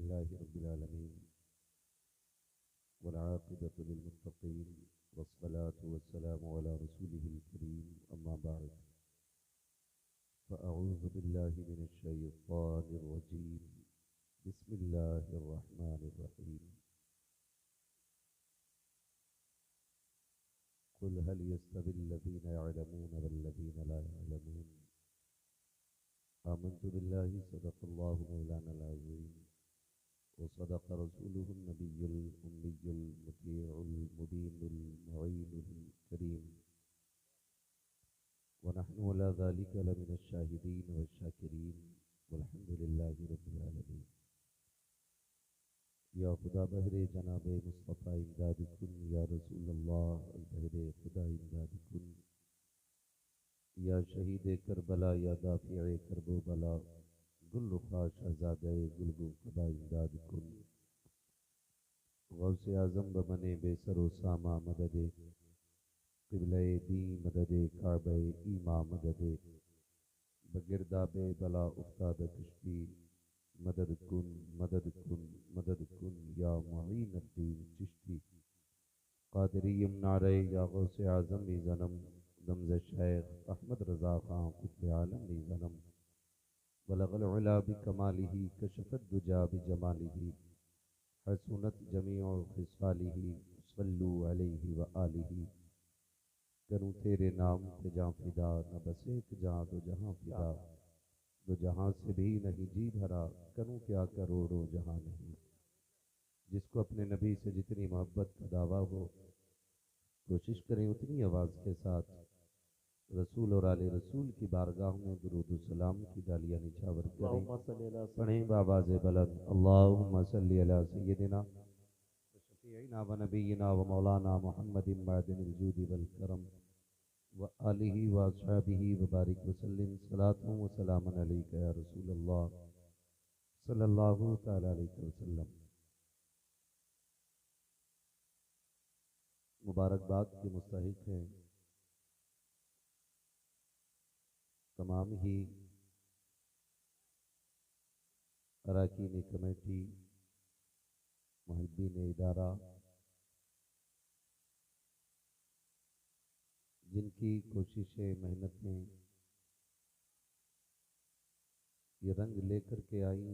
अल्हम्दुलिल्लाहि रब्बिल आलमीन वल आक़िबतु लिल मुत्तक़ीन वस्सलातु वस्सलामु अला रसूलिहिल करीम अम्मा बअद फ़अऊज़ु बिल्लाहि मिनश शैतानिर रजीम बिस्मिल्लाहिर रहमानिर रहीम क़ुल हल यस्तविल लज़ीना यअलमून वल्लज़ीना ला यअलमून आमन्तु बिल्लाहि सदक़ल्लाहु मौलानाल अज़ीम वसदक़ रसूलुहुन नबियुल उम्मियुल मुतीउल मुबीनुल मुईनुल करीम वनहनु अला ज़ालिका लमिनश शाहिदीन वश्शाकिरीन वल्हम्दुलिल्लाहि रब्बिल आलमीन। या खुदा बहरे जनाबे मुस्तफ़ा इमदाद कुन या रसूलल्लाह बहरे खुदा इमदाद कुन या शहीद करबला या दाफ़िए करबो बला गुल रुखा शहज़ादे गुलगु कबा इमदाद कुन गौसे आज़म बमने बेसरो सामा मददे क़िबले दी मददे काबे ईमा मददे बगिरदाबे बला उफ्ताद कश्ती मदद कुन मदद कुन मदद कुन या मुईनुद्दीन चिश्ती क़ादिरीयम नारे या गौसे आज़म ज़नम दमज़ शेख अहमद रज़ा ख़ां क़ुत्ब आलम ज़नम बलगल उला बिकमालिही कशफ़त दुजा बिजमालिही हसूनत जमीउ खिसालिही सल्लु अलैहि व आलिही। करूँ तेरे नाम पे जाँ फिदा न बस एक जहाँ दो जहाँ फिदा दो जहाँ से भी नहीं जी भरा करूँ क्या करोड़ों जहाँ नहीं। जिसको अपने नबी से जितनी मोहब्बत का दावा हो कोशिश करें उतनी आवाज़ के साथ रसूल और आले रसूल की बारगाह में दुरूद सलाम की डालियाँ निछावर करें। पढ़ें बाबाज़ बुलंद अल्लाहुम्मा सल्ली अला सय्यदिना शफ़ीइना व नबीना व मौलाना मुहम्मदिन मअदिनिल जूदि वल करम व आलिहि व अस्हाबिहि व बारिक वसल्लिम सलातु व सलामन अलैका या रसूलल्लाह सल्लल्लाहु तआला अलैहि वसल्लम। मुबारकबाद के मुस्तहिक़ हैं तमाम ही अरकान कमेटी मुहिब्बीन इदारा जिनकी कोशिशें मेहनतें ये रंग लेकर के आई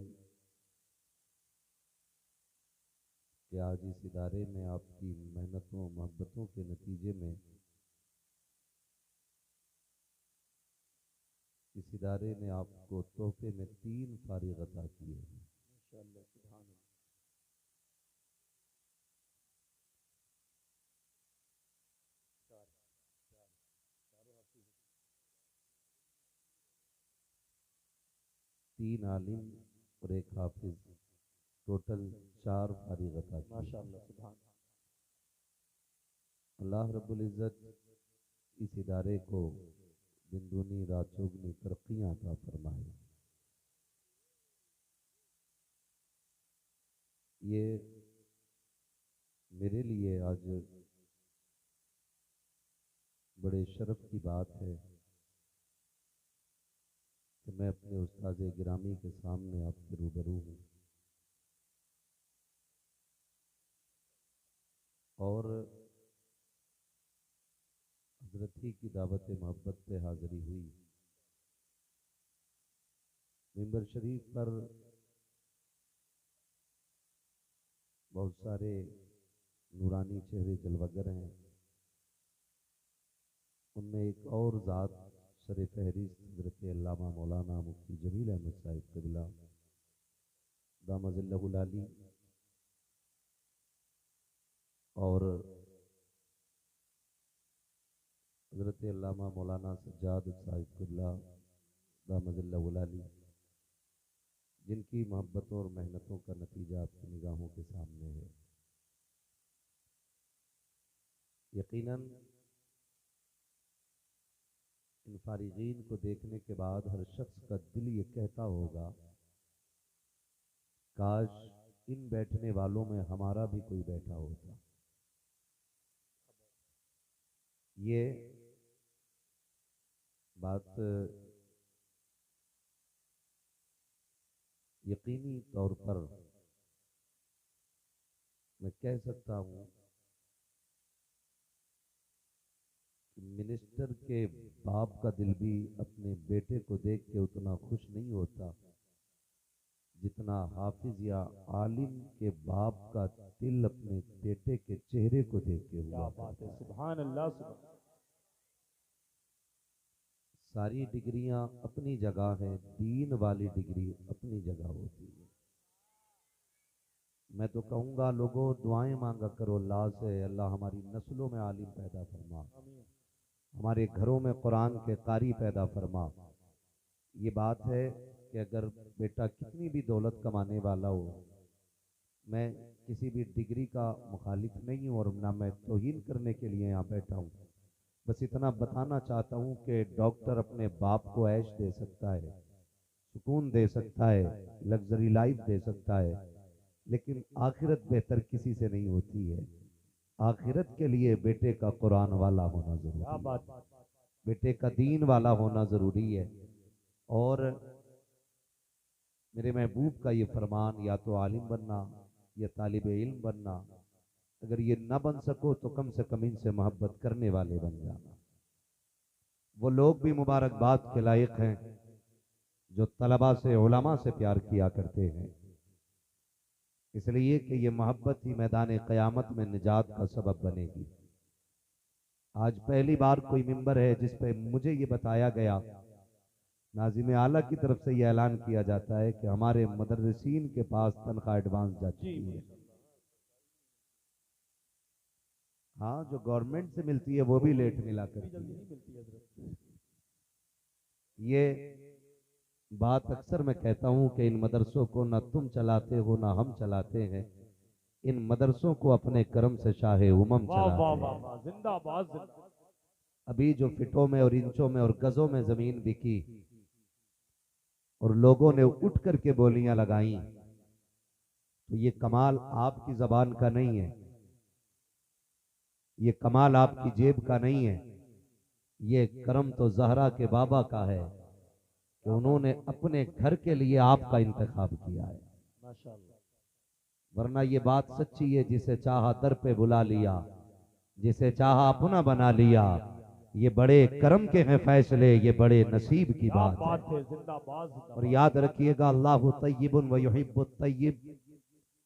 कि आज इस इदारे में आपकी मेहनतों मोहब्बतों के नतीजे में इस इदारे ने आपको तोहफे में 3 फारिग अता किए हैं। माशाअल्लाह सुभान अल्लाह। 3 आलिम और एक हाफिज टोटल 4 फारिग अता किए। माशाअल्लाह सुभान अल्लाह रब्बुल इज़्ज़त इस इदारे को दिन दूनी रात चौगुनी तरक्कियाँ अता फरमाए। ये मेरे लिए आज बड़े शर्फ की बात है कि मैं अपने उस्ताद गिरामी के सामने आपके रूबरू हूँ और हज़रत ही की दावत मोहब्बत पे हाज़िरी हुई। मिंबर शरीफ पर बहुत सारे नूरानी चेहरे जलवागर हैं। उनमें एक और ज़ात सर फहरिस्त हज़रत अल्लामा मौलाना मुफ्ती जमील अहमद साहिब क़िबला दामज़िल्लहुल आली और हज़रत अल्लामा मौलाना सज्जाद साहिब क़िबला दामज़िल्लहुल आली जिनकी मोहब्बतों और मेहनतों का नतीजा आपकी निगाहों के सामने है। यकीनन इन फारिगीन को देखने के बाद हर शख्स का दिल ये कहता होगा काश इन बैठने वालों में हमारा भी कोई बैठा होता। ये बात यकीनी तौर पर मैं कह सकता हूँ कि मिनिस्टर के बाप का दिल भी अपने बेटे को देख के उतना खुश नहीं होता जितना हाफिज या आलिम के बाप का दिल अपने बेटे के चेहरे को देख के हुआ। क्या बात है, सुभान अल्लाह। सारी डिग्रियां अपनी जगह हैं, दीन वाली डिग्री अपनी जगह होती है। मैं तो कहूँगा लोगों, दुआएं मांगा करो अल्लाह से, अल्लाह हमारी नस्लों में आलिम पैदा फरमा, हमारे घरों में कुरान के कारी पैदा फरमा। ये बात है कि अगर बेटा कितनी भी दौलत कमाने वाला हो, मैं किसी भी डिग्री का मुखालिफ नहीं हूँ और ना मैं तौहीन करने के लिए यहाँ बैठा हूँ। बस इतना बताना चाहता हूँ कि डॉक्टर अपने बाप को ऐश दे सकता है, सुकून दे सकता है, लग्जरी लाइफ दे सकता है, लेकिन आखिरत बेहतर किसी से नहीं होती है। आखिरत के लिए बेटे का कुरान वाला होना जरूरी है, बेटे का दीन वाला होना जरूरी है। और मेरे महबूब का ये फरमान, या तो आलिम बनना या तालिब इल्म बनना, अगर ये ना बन सको तो कम से कम इनसे मोहब्बत करने वाले बन जाना। वो लोग भी मुबारकबाद के लायक हैं जो तलबा से, उलमा से प्यार किया करते हैं, इसलिए कि ये मोहब्बत ही मैदान क़यामत में निजात का सबब बनेगी। आज पहली बार कोई मिंबर है जिस पे मुझे ये बताया गया, नाज़िम आला की तरफ से ये ऐलान किया जाता है कि हमारे मदरसीन के पास तनख्वाह एडवांस जा चुकी है। हाँ, जो गवर्नमेंट से मिलती है वो भी लेट मिला करती है। ये बात अक्सर मैं कहता हूँ कि इन मदरसों को ना तुम चलाते हो ना हम चलाते हैं, इन मदरसों को अपने कर्म से शाहे उमम चलाते हैं। जिंदाबाद। अभी जो फिटों में और इंचों में और गजों में जमीन बिकी और लोगों ने उठ करके बोलियां लगाई, तो ये कमाल आपकी जबान का नहीं है, ये कमाल आपकी जेब का नहीं है, ये करम तो जहरा के बाबा का है कि उन्होंने अपने घर के लिए आपका इंतखाब किया है। माशाअल्लाह। वरना ये बात सच्ची है, जिसे चाहा दर पे बुला लिया, जिसे चाहा अपना बना लिया, ये बड़े करम के हैं फैसले, ये बड़े नसीब की बात है। और याद रखिएगा, अल्लाह तय्यिबुन व युहिब्बुत तय्यिब,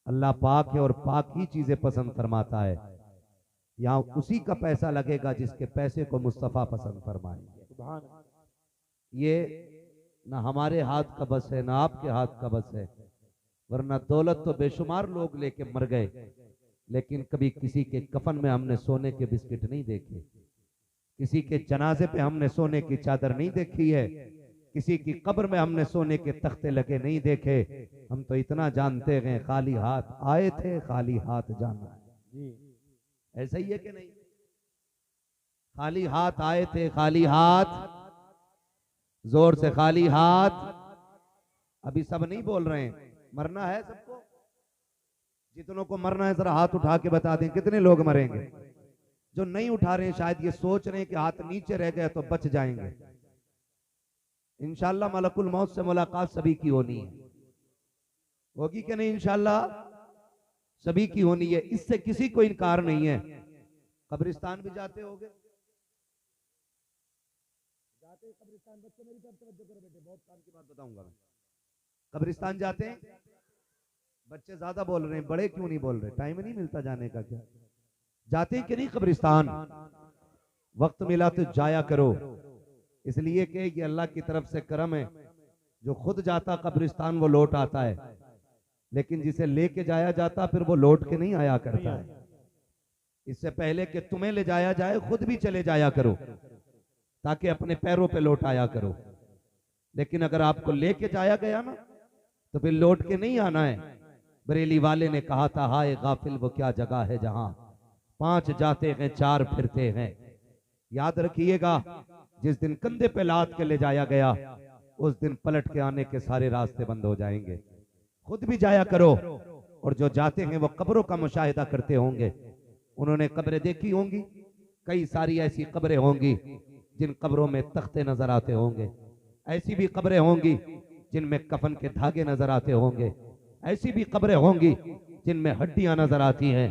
अल्लाह पाक है और पाक ही चीजें पसंद फरमाता है। यहाँ उसी का पैसा लगेगा जिसके पैसे को मुस्तफा पसंद फरमाएंगे। ये ना हमारे हाथ का बस है ना आपके हाथ का बस है, वरना दौलत तो बेशुमार लोग लेके मर गए, लेकिन कभी किसी के कफन में हमने सोने के बिस्किट नहीं देखे, किसी के जनाजे पे हमने सोने की चादर नहीं देखी है, किसी की कब्र में हमने सोने के तख्ते लगे नहीं देखे। हम तो इतना जानते हैं, खाली हाथ आए थे, खाली हाथ जाना है। ऐसा ही है कि नहीं? खाली हाथ आए थे, खाली हाथ, जोर से खाली हाथ। अभी सब नहीं बोल रहे हैं, मरना है सबको। जितनों को मरना है जरा हाथ उठा के बता दें, कितने लोग मरेंगे? जो नहीं उठा रहे हैं शायद ये सोच रहे हैं कि हाथ नीचे रह गए तो बच जाएंगे। इंशाल्लाह मलकुल मौत से मुलाकात सभी की होनी है, होगी कि नहीं? इंशाल्लाह सभी की होनी है, इससे किसी को इनकार नहीं है। कब्रिस्तान भी जाते होगे? जाते कब्रिस्तान? बच्चे मेरी तरफ तवज्जो करो बेटे, बहुत काम की बात बताऊंगा मैं। कब्रिस्तान जाते हैं? बच्चे ज्यादा बोल रहे हैं, बड़े क्यों नहीं बोल रहे? टाइम नहीं मिलता जाने का क्या? जाते हैं कि नहीं कब्रिस्तान? वक्त मिला तो जाया करो, इसलिए कि ये अल्लाह की तरफ से करम है। जो खुद जाता कब्रिस्तान वो लौट आता है, लेकिन जिसे लेके जाया जाता फिर वो लौट के नहीं आया करता है। इससे पहले कि तुम्हें ले जाया जाए, खुद भी चले जाया करो ताकि अपने पैरों पे लौट आया करो। लेकिन अगर आपको लेके जाया गया ना तो फिर लौट के नहीं आना है। बरेली वाले ने कहा था, हाय गाफिल वो क्या जगह है जहां 5 जाते हैं 4 फिरते हैं। याद रखिएगा, जिस दिन कंधे पे लाद के ले जाया गया उस दिन पलट के आने के सारे रास्ते बंद हो जाएंगे। खुद भी जाया करो, और जो जाते हैं वो कब्रों का मुशाहिदा करते होंगे। उन्होंने कब्रें देखी होंगी, कई सारी ऐसी कब्रें होंगी जिन कब्रों में तख्ते नजर आते होंगे, ऐसी भी कब्रें होंगी जिनमें कफन के धागे नजर आते होंगे, ऐसी भी कब्रें होंगी जिनमें हड्डियां नजर आती हैं।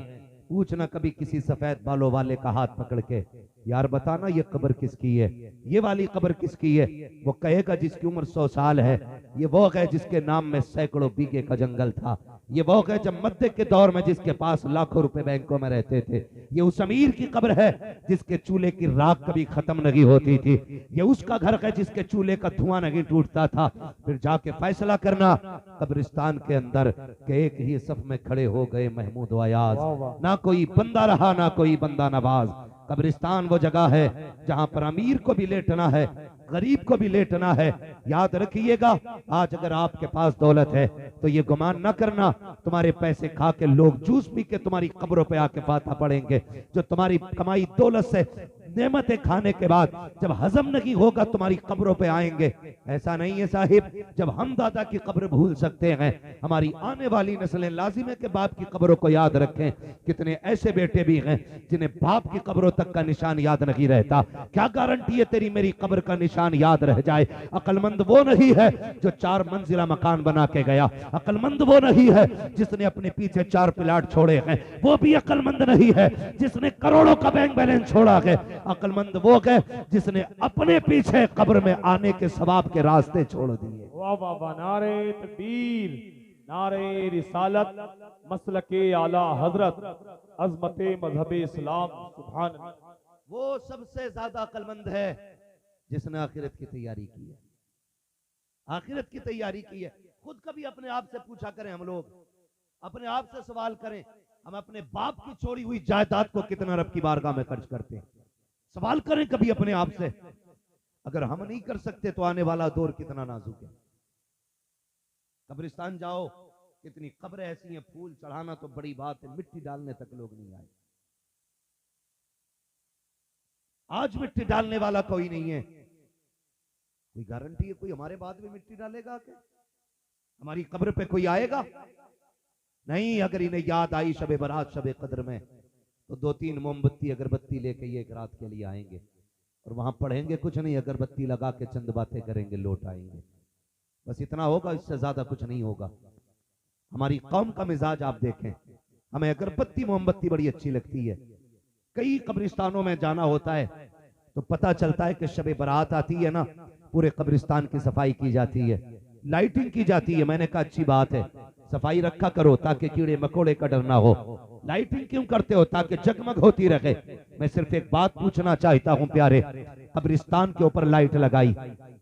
पूछना कभी किसी सफेद बालों वाले का हाथ पकड़ के, यार बताना ये कब्र किसकी है, ये वाली कब्र किसकी है। वो कहेगा जिसकी उम्र 100 साल है। ये वो है जिसके नाम में सैकड़ों बीघे का जंगल था। ये वो है जब मध्य के दौर में जिसके पास लाखों रुपए बैंकों में रहते थे। ये उस अमीर की कब्र है जिसके चूल्हे की राख कभी खत्म नहीं होती थी। ये उसका घर है जिसके चूल्हे का धुआं नहीं टूटता था। फिर जाके फैसला करना कब्रिस्तान के अंदर के एक ही सफ में खड़े हो गए महमूद व अयाज। ना कोई बंदा रहा ना कोई बंदा नवाज। कब्रिस्तान वो जगह है जहां पर अमीर को भी लेटना है, गरीब को भी लेटना है। याद रखिएगा, आज अगर आपके पास दौलत है तो ये गुमान न करना तुम्हारे पैसे खा के लोग जूस पी के तुम्हारी कब्रों पे आके फाता पड़ेंगे। जो तुम्हारी कमाई दौलत से नेमतें खाने के बाद जब हजम नहीं होगा तुम्हारी कब्रों पे आएंगे। ऐसा नहीं है साहिब, जब हम दादा की कब्र भूल सकते हैं, हमारी आने वाली नस्लें लाजिम है कि बाप की कब्रों को याद रखें। कितने ऐसे बेटे भी हैं जिन्हें बाप की कब्रों तक का निशान याद नहीं रहता। क्या गारंटी है तेरी मेरी कब्र का निशान याद रह जाए। अक्लमंद वो नहीं है जो 4 मंजिला मकान बना के गया। अक्लमंद वो नहीं है जिसने अपने पीछे 4 प्लाट छोड़े हैं। वो भी अक्लमंद नहीं है जिसने करोड़ों का बैंक बैलेंस छोड़ा है। अक्लमंद वो है जिसने अपने पीछे कब्र में आने के सवाब के रास्ते छोड़ दिए। वाह वाह वाह, नारे तकबीर, नारे रिसालत, मसलके आला हजरत, अजमते मजहबे इस्लाम, सुभान अल्लाह। वो सबसे ज्यादा अक्लमंद है जिसने आखिरत की तैयारी की है। आखिरत की तैयारी की है। खुद कभी अपने आप से पूछा करें, हम लोग अपने आप से सवाल करें, हम अपने बाप की छोड़ी हुई जायदाद को कितना रब की बारगाह में खर्च करते हैं। सवाल करें कभी अपने आप से। अगर हम नहीं कर सकते तो आने वाला दौर कितना नाजुक है। कब्रिस्तान जाओ, कितनी कब्रें ऐसी हैं, फूल चढ़ाना तो बड़ी बात है, मिट्टी डालने तक लोग नहीं आए। आज मिट्टी डालने वाला कोई नहीं है। कोई गारंटी है कोई हमारे बाद में मिट्टी डालेगा क्या? हमारी कब्र पे कोई आएगा? नहीं। अगर इन्हें याद आई शबे बरात शबे कद्र में तो 2-3 मोमबत्ती अगरबत्ती लेके ये एक रात के लिए आएंगे और वहां पढ़ेंगे कुछ नहीं, अगरबत्ती लगा के चंद बातें करेंगे, लौट आएंगे। बस इतना होगा, इससे ज्यादा कुछ नहीं होगा। हमारी कौम का मिजाज आप देखें, हमें अगरबत्ती मोमबत्ती बड़ी अच्छी लगती है। कई कब्रिस्तानों में जाना होता है तो पता चलता है कि शबे बरात आती है ना, पूरे कब्रिस्तान की सफाई की जाती है, लाइटिंग की जाती है। मैंने कहा अच्छी बात है, सफाई रखा करो ताकि कीड़े मकोड़े का डर ना हो। लाइटिंग क्यों करते हो? ताकि जगमग होती रहे। मैं सिर्फ एक बात पूछना चाहता हूं प्यारे, कब्रिस्तान के ऊपर लाइट लगाई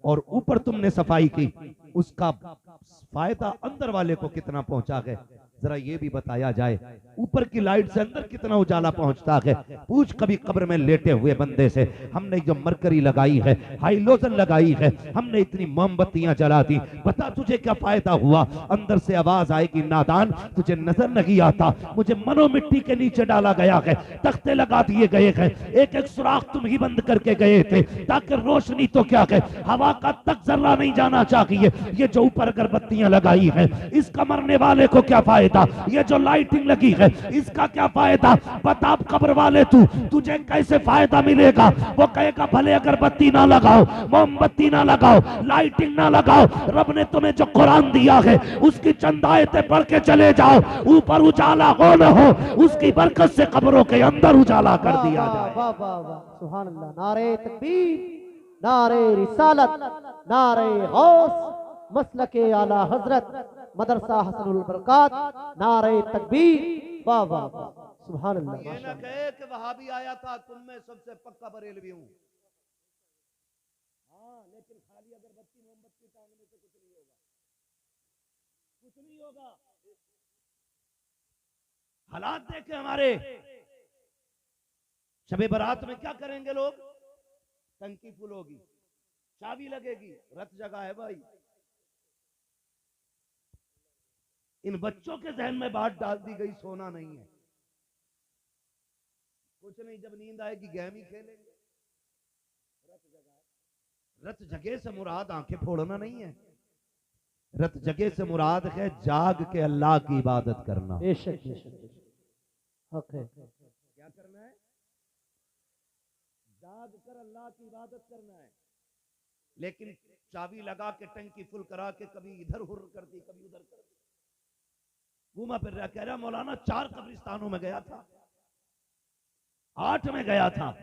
और ऊपर तुमने सफाई की, उसका फायदा अंदर वाले को कितना पहुंचा है? जरा ये भी बताया जाए। ऊपर की लाइट से अंदर कितना उजाला पहुंचता है? पूछ कभी कब्र में लेटे हुए बंदे से। हमने जो मरकरी लगाई है, हाइलोजन लगाई है, हमने इतनी मोमबत्तियां जला दी, बता तुझे क्या फायदा हुआ? अंदर से आवाज आएगी, नादान तुझे नजर नहीं आता, मुझे मनो मिट्टी के नीचे डाला गया है, तख्ते लगा दिए गए हैं, एक एक सुराख तुम ही बंद करके गए थे ताकि रोशनी तो क्या है, हवा का तक जर्रा नहीं जाना चाहिए। ये जो ऊपर अगरबत्तियां लगाई है, इसका मरने वाले को क्या फायदा? ये जो लाइटिंग लगी है, इसका क्या फायदा? बता कब्र वाले तुझे कैसे फायदा मिलेगा? वो कहेगा भले अगरबत्ती ना लगाओ, मोमबत्ती ना लगाओ, लाइटिंग ना लगाओ, रब ने तुम्हें जो कुरान दिया है उसकी चंद आयतें पढ़ के चले जाओ, ऊपर उजाला हो न हो उसकी बरकत से कब्रों के अंदर उजाला कर दिया जाए। वाह वाह वाह, सुभान अल्लाह। नारे तकबीर, नारे रिसालत, नारे गौस, मसलके आला हजरत, मदरसा हसनुल बरकात, नारे तकबीर। वाह वाह वाह, सुभान अल्लाह। ये ना कहे कि वहाबी आया था, तुम में सबसे पक्का बरेलवी हूं। हाँ, लेकिन खाली अगरबत्ती मोमबत्ती टांगने से कुछ नहीं होगा, कुछ नहीं होगा। हालात देखे हमारे। शबे बारात में क्या करेंगे लोग? टंकी फुल होगी, चाबी लगेगी, रत जगह है भाई। इन बच्चों के जहन में बात डाल दी गई, सोना नहीं है, कुछ नहीं, जब नींद आएगी गेम ही खेलेंगे। रत जगह से मुराद आंखें फोड़ना नहीं है, रत जगह से मुराद है जाग के अल्लाह की इबादत करना। बेशक बेशक हक है। क्या करना है? जाग कर अल्लाह की इबादत करना है। लेकिन चाबी लगा के टंकी फुल करा के कभी इधर हुर कर दी, कभी उधर कर दी, घूमा फिर रहा, कह रहा मौलाना 4 कब्रिस्तानों में गया था, 8 में गया था।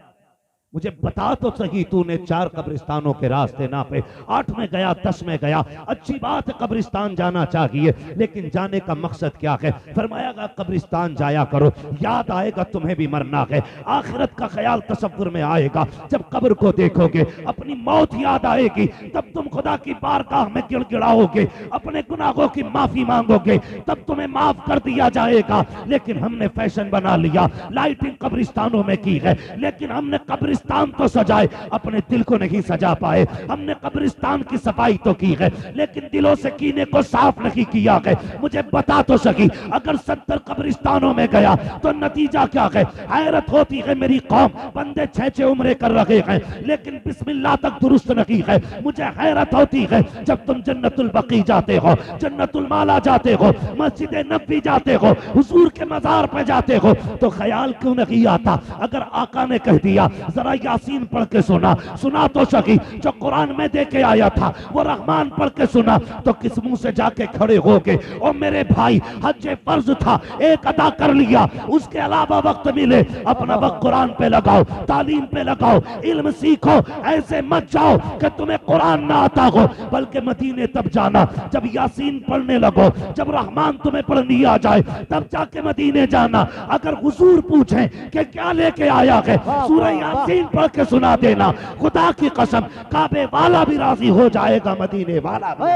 मुझे बता तो सही, तूने 4 कब्रिस्तानों के रास्ते नापे, 8 में गया, 10 में गया। अच्छी बात है, कब्रिस्तान जाना चाहिए, लेकिन जाने का मकसद क्या है? फरमायागा कब्रिस्तान जाया करो, याद आएगा तुम्हें भी मरना है, आखिरत का ख्याल तसव्वुर में आएगा। जब कब्र को देखोगे, अपनी मौत याद आएगी, तब तुम खुदा की बारगाह में गिड़गिड़ाओगे, अपने गुनाहों की माफी मांगोगे, तब तुम्हें माफ कर दिया जाएगा। लेकिन हमने फैशन बना लिया, लाइटिंग कब्रिस्तानों में की है, लेकिन हमने कब्रिस्तान तो सजाए, अपने दिल को नहीं सजा पाए। हमने कब्रिस्तान की सफाई तो की है, लेकिन दिलों से कीने को साफ नहीं किया है। मुझे बता तो सकी, अगर 70 कब्रिस्तानों में गया तो नतीजा क्या है? हैरत होती है मेरी कौम, बंदे 6 उम्रे कर रहे हैं, लेकिन बिस्मिल्लाह तक दुरुस्त नहीं है। मुझे हैरत होती है जब तुम जन्नतुल बकी जाते हो, जन्नतुल माला जाते हो, मस्जिद नबी जाते हो, हुजूर के मजार पे जाते हो, तो ख्याल क्यों नहीं आता? अगर आका ने कह दिया जरा यासीन पढ़ के सुना तो सकी, जो कुरान में दे के आया था वो रहमान पढ़ के सुना, तो किस मुंह से जाके खड़े हो गए? और मेरे भाई, हज फर्ज था, एक अदा कर लिया, उसके अलावा वक्त मिले अपना वक्त कुरान पे लगाओ, तालीम पे लगाओ, इल्म सीखो। ऐसे मत जाओ कि तुम्हें कुरान ना आता हो, बल्कि मदीने तब जाना जब यासीन पढ़ने लगो, जब रहमान तुम्हें पढ़नी आ जाए, तब जाके मदीने जाना। अगर हुजूर पूछें कि क्या लेके आया है, सूरह यासीन पढ़ के सुना देना, खुदा की कसम काबे वाला भी राजी हो जाएगा, मदीने वाला भी।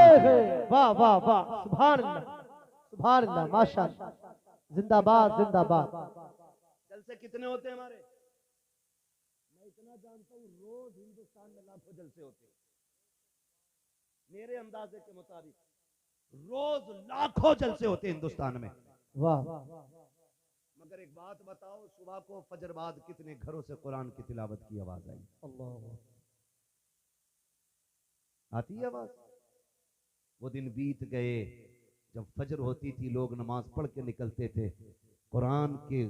वाह वाह वाह, सुभान अल्लाह, सुभान अल्लाह, माशाअल्लाह, जिंदाबाद जिंदाबाद। जलसे कितने होते हैं हमारे? मैं इतना जानता हूँ, रोज हिंदुस्तान में लाखों जलसे होते हैं, मेरे अंदाजे के मुताबिक रोज लाखों जलसे होते हैं हिंदुस्तान में। वाह, मगर एक बात बताओ, सुबह को फजर बाद कितने घरों से कुरान की तिलावत की आवाज आई? अल्लाह, आती है आवाज? वो दिन बीत गए जब फजर होती थी, लोग नमाज पढ़ के निकलते थे, कुरान के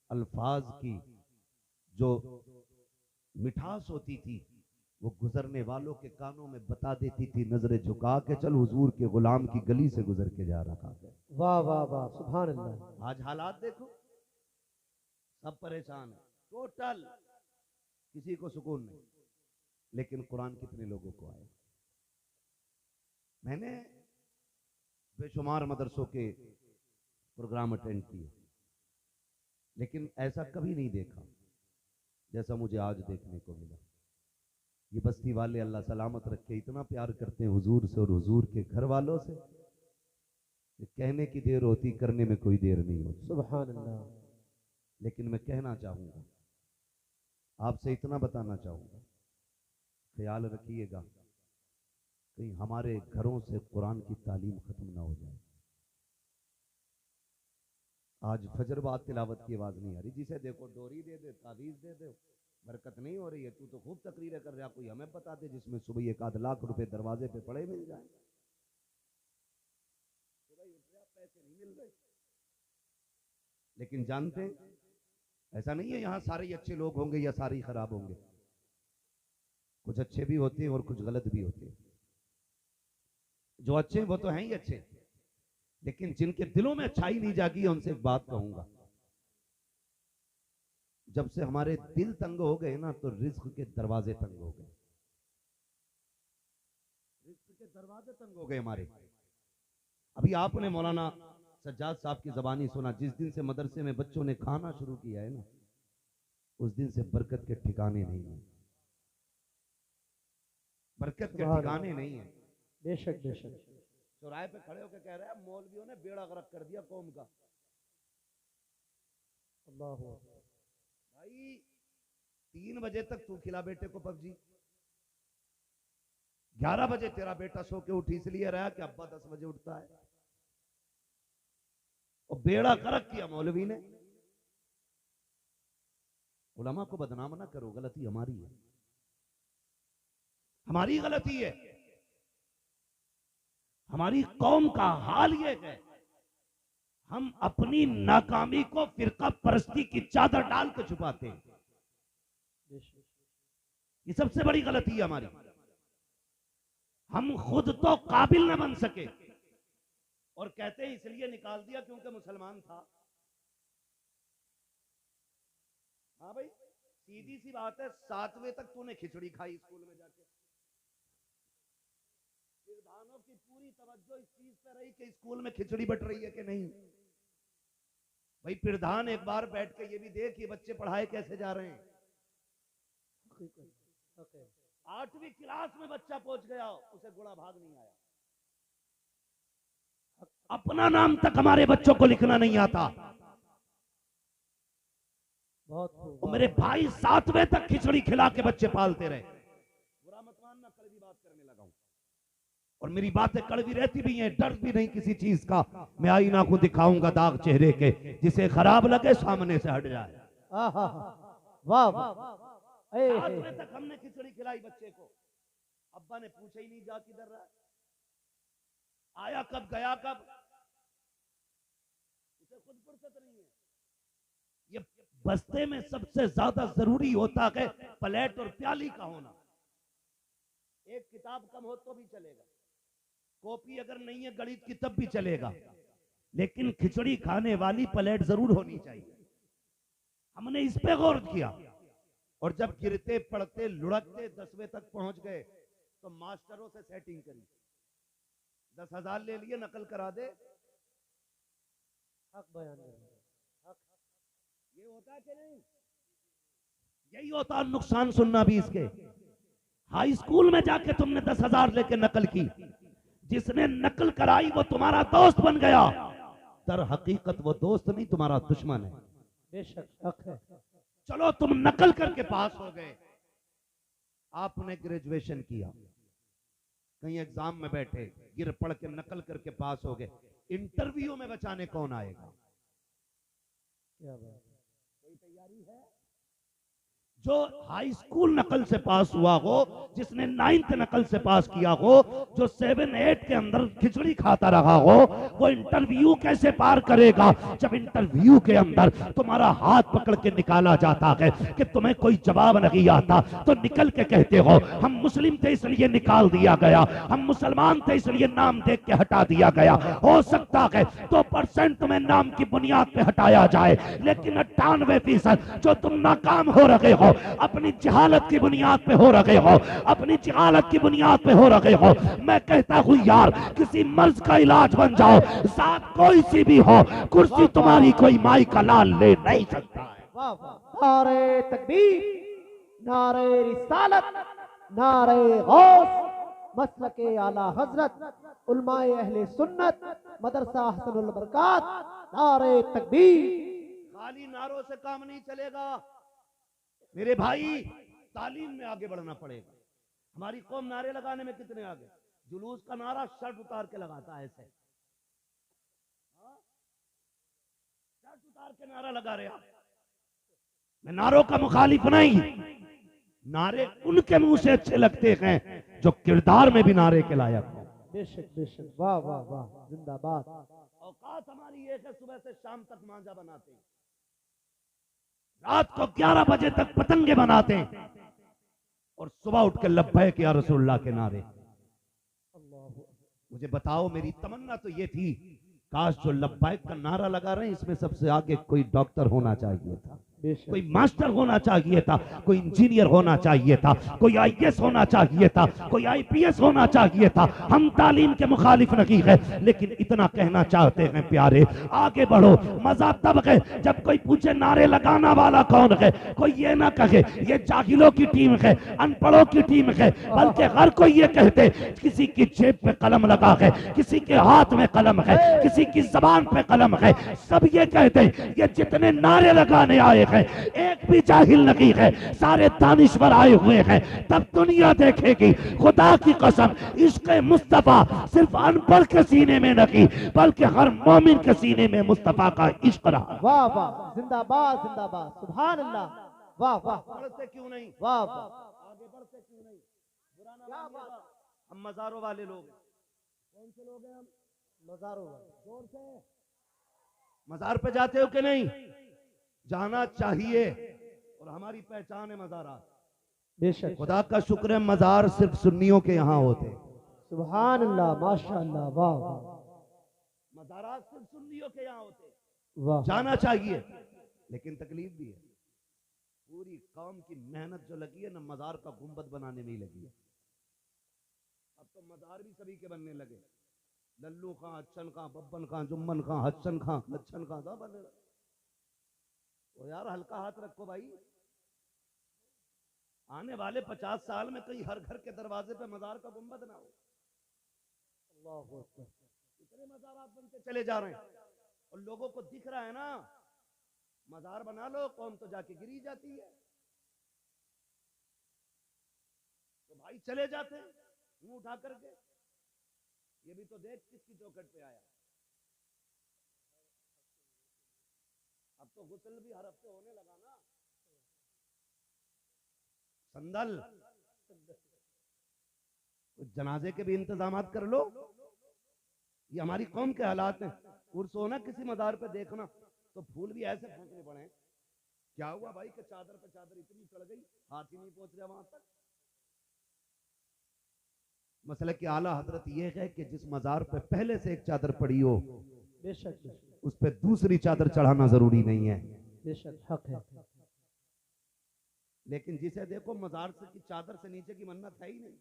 अल्फाज की जो मिठास होती थी वो गुजरने वालों के कानों में बता देती थी, नजरें झुका के चल हुजूर के गुलाम की गली से गुजर के जा रहा है। वाह वाह वाह, सुभान अल्लाह। आज हालात देखो, सब परेशान है, टोटल किसी को सुकून नहीं। लेकिन कुरान कितने लोगों को आया? मैंने बेशुमार मदरसों के प्रोग्राम अटेंड किए, लेकिन ऐसा कभी नहीं देखा जैसा मुझे आज देखने को मिला। ये बस्ती वाले अल्लाह सलामत रखे इतना प्यार करते हैं हुजूर से और हुजूर के घर वालों से, कहने की देर होती, करने में कोई देर नहीं होती। सुभान अल्लाह। लेकिन मैं कहना चाहूँगा, आपसे इतना बताना चाहूँगा, ख्याल रखिएगा कहीं हमारे घरों से कुरान की तालीम खत्म ना हो जाए। आज फजर बाद तिलावत की आवाज़ नहीं आ रही, जिसे देखो डोरी दे दे, तावीज़ दे दे, बरकत नहीं हो रही है। तू तो खूब तकरीरें कर रहा, कोई हमें बता दे जिसमें सुबह 1 लाख रुपए दरवाजे पे पड़े मिल जाए। पैसे नहीं मिल रहे, लेकिन जानते हैं ऐसा नहीं है यहाँ सारे अच्छे लोग होंगे या सारे खराब होंगे। कुछ अच्छे भी होते हैं और कुछ गलत भी होते हैं। जो अच्छे वो तो हैं ही अच्छे, लेकिन जिनके दिलों में अच्छाई नहीं जागी है, उनसे एक बात कहूंगा, जब से हमारे दिल तंग हो गए ना, तो रिज्क के दरवाजे तंग हो गए। रिज्क के दरवाजे तंग हो गए हमारे। अभी आपने मौलाना सज्जाद साहब की ज़बानी सुना, जिस दिन से मदरसे में बच्चों ने खाना शुरू किया है ना, उस दिन से बरकत के ठिकाने नहीं है, बरकत के ठिकाने नहीं है। बेशक बेशक। चौराहे पे खड़े होकर कह रहे हैं मौलवियों ने बेड़ा गर्क कर दिया कौम का। अल्लाह भाई 3 बजे तक तू खिला बेटे को पबजी, 11 बजे तेरा बेटा सो के उठ इसलिए रहा कि अब्बा 10 बजे उठता है, और बेड़ा गर्क किया मौलवी ने। उलमा को बदनाम ना करो, गलती हमारी है, हमारी गलती है। हमारी कौम का हाल यह है, हम अपनी नाकामी को फिरका परस्ती की चादर डाल के छुपाते हैं। ये सबसे बड़ी गलती है हमारी। हम खुद तो काबिल न बन सके और कहते हैं इसलिए निकाल दिया क्योंकि मुसलमान था। हाँ भाई, सीधी सी बात है, 7वें तक तूने खिचड़ी खाई स्कूल में जाके। प्रधानों की पूरी तवज्जो इस चीज पे रही कि स्कूल में खिचड़ी बट रही है कि नहीं। भाई प्रधान एक बार बैठ के ये भी देख ये बच्चे पढ़ाए कैसे जा रहे हैं। 8वीं क्लास में बच्चा पहुंच गया, उसे गुड़ा भाग नहीं आया। अपना नाम तक हमारे बच्चों को लिखना नहीं आता। और मेरे भाई 7वें तक खिचड़ी खिला के बच्चे पालते रहे। बुरा मत मानना, कड़वी बात करने लगा हूं और मेरी बातें कड़वी रहती भी हैं, डर भी नहीं किसी चीज का। मैं आईना को दिखाऊंगा दाग चेहरे के, जिसे खराब लगे सामने से हट जाए। वाह वाह। 7वें तक हमने खिचड़ी खिलाई बच्चे को। अब्बा ने पूछा ही नहीं जा किधर रहा, आया कब गया कब, उसे खुद फुर्सत नहीं है। ये बस्ते में सबसे ज्यादा जरूरी होता है प्लेट और प्याली का होना। एक किताब कम हो तो भी चलेगा, कॉपी अगर नहीं है गणित की तब भी चलेगा, लेकिन खिचड़ी खाने वाली प्लेट जरूर होनी चाहिए। हमने इस पे गौर किया और जब गिरते पड़ते लुढ़कते 10वें तक पहुंच गए तो मास्टरों से सेटिंग करी, 10,000 ले लिए, नकल करा दे। हक बयान ये होता है कि नहीं? यही होता है नुकसान सुनना भी इसके। हाई स्कूल में जाके तुमने 10,000 लेके नकल की, जिसने नकल कराई वो तुम्हारा दोस्त बन गया, दर हकीकत वो दोस्त नहीं तुम्हारा दुश्मन है। बेशक हक है। चलो तुम नकल करके पास हो गए, आपने ग्रेजुएशन किया, कहीं एग्जाम में बैठे, गिर पड़ के नकल करके पास हो गए, इंटरव्यू में बचाने कौन आएगा? क्या बात, कोई तैयारी है? जो हाई स्कूल नकल से पास हुआ हो, जिसने 9th नकल से पास किया हो, जो 7, 8 के अंदर खिचड़ी खाता रहा हो, वो इंटरव्यू कैसे पार करेगा? जब इंटरव्यू के अंदर तुम्हारा हाथ पकड़ के निकाला जाता है कि तुम्हें कोई जवाब नहीं आता, तो निकल के कहते हो हम मुस्लिम थे इसलिए निकाल दिया गया, हम मुसलमान थे इसलिए नाम देख के हटा दिया गया। हो सकता है 2% में नाम की बुनियाद पे हटाया जाए, लेकिन 98% जो तुम नाकाम हो रहे हो, अपनी जहालत की बुनियाद पे हो रहे हो, अपनी जहालत की बुनियाद पे हो रहे हो। मैं कहता हूं यार, किसी मर्ज का इलाज बन जाओ, साथ कोई सी भी हो, कुर्सी तुम्हारी कोई माई का लाल ले नहीं सकता है। वाह वाह। नारे तकबीर, नारे रिसालत, नारे गौस, मसलके आला हजरत, उलमाए अहले सुन्नत, मदरसा हसनुल बरकात, नारे तकबीर। खाली नारों से काम नहीं चलेगा मेरे भाई, तालीम में आगे बढ़ना पड़ेगा। हमारी कौम नारे लगाने में कितने आगे? जुलूस का नारा शर्ट उतार के लगाता है ऐसे, शर्ट उतार के नारा लगा रहे आप। मैं नारों का मुखालिफ नहीं, नारे उनके मुंह से अच्छे लगते हैं जो किरदार में भी नारे के लायक हो। बेशक बेशक। वाह वाह वाह, जिंदाबाद। औकात हमारी एक है, सुबह से शाम तक मांझा बनाते हैं, रात को 11 बजे तक पतंगे बनाते हैं और सुबह उठ के लब्बैक या रसूलुल्लाह के नारे। मुझे बताओ, मेरी तमन्ना तो ये थी, काश जो लब्बैक का नारा लगा रहे हैं इसमें सबसे आगे कोई डॉक्टर होना चाहिए था, कोई मास्टर होना चाहिए था, कोई इंजीनियर होना चाहिए था, कोई आईएएस होना चाहिए था, कोई आईपीएस होना चाहिए था। हम तालीम के मुखालिफ नहीं है, लेकिन इतना कहना चाहते हैं प्यारे, आगे बढ़ो। मजा तब है जब कोई पूछे नारे लगाना वाला कौन है, कोई ये ना कहे ये जाहिलों की टीम है, अनपढ़ों की टीम है, बल्कि हर कोई ये कहते किसी की जेब पे कलम लगा है, किसी के हाथ में कलम है, किसी की जबान पे कलम है, सब ये कहते ये जितने नारे लगाने आए हैं एक भी जाहिल नहीं है, सारे दानिश्वर आए हुए हैं। तब दुनिया देखेगी, खुदा की कसम, इश्क मुस्तफा सिर्फ अनपढ़ के सीने में नहीं बल्कि हर मोमिन के सीने में मुस्तफा का इश्क रहा। वाह वाह, जिंदाबाद जिंदाबाद, सुभान अल्लाह। वाह वाह, बढ़ते क्यों नहीं? वाह वाह, आगे बढ़ते क्यों नहीं? बुरा ना मानिएगा, हम मजारों वाले लोग हैं। कौन से लोग हैं हम? मजारों जोर से मजार पे जाते हो कि नहीं? जाना चाहिए, और हमारी पहचान है मजारात। बेशक। खुदा का शुक्र है, मजार सिर्फ सुन्नियों के यहाँ होते। सुभान अल्लाह, माशाअल्लाह, वाह वाह। मज़ारात सिर्फ सुन्नियों के यहाँ होते, वाह जाना चाहिए, लेकिन तकलीफ भी है। पूरी कौम की मेहनत जो लगी है ना मज़ार का गुंबद बनाने में ही लगी है। अब तो मज़ार भी सभी के बनने लगे, लल्लू खां, अच्छन खां, बब्बन खां, जुम्मन खां, हसन खां, लच्छन खां, सब बनने लगे। तो यार हल्का हाथ रखो भाई, आने वाले 50 साल में कहीं हर घर के दरवाजे पे मज़ार का गुंबद ना हो। इतने मज़ारात बनते चले जा रहे हैं और लोगों को दिख रहा है ना, मज़ार बना लो, कौम तो जाके गिरी जाती है। तो भाई चले जाते हैं मुंह उठा करके। ये भी तो देख किसकी चौखट पे आया। अब तो गुस्ल भी हर हफ्ते होने लगा ना। संदल जनाजे के भी इंतजामात कर लो। ये हमारी कौम के हालात हैं। उर्स हो ना किसी मज़ार पे देखना तो फूल भी ऐसे फेंकने पड़े। क्या हुआ भाई कि चादर पे चादर इतनी चढ़ गई, हाथ ही नहीं पहुंच रहा वहां तक। मसले की आला हजरत ये है कि जिस मज़ार पे पहले से एक चादर पड़ी हो, बेशक उस पे दूसरी चादर चढ़ाना जरूरी नहीं है। बेशक हक है। लेकिन जिसे देखो मज़ार से की चादर से नीचे की मन्नत है ही नहीं,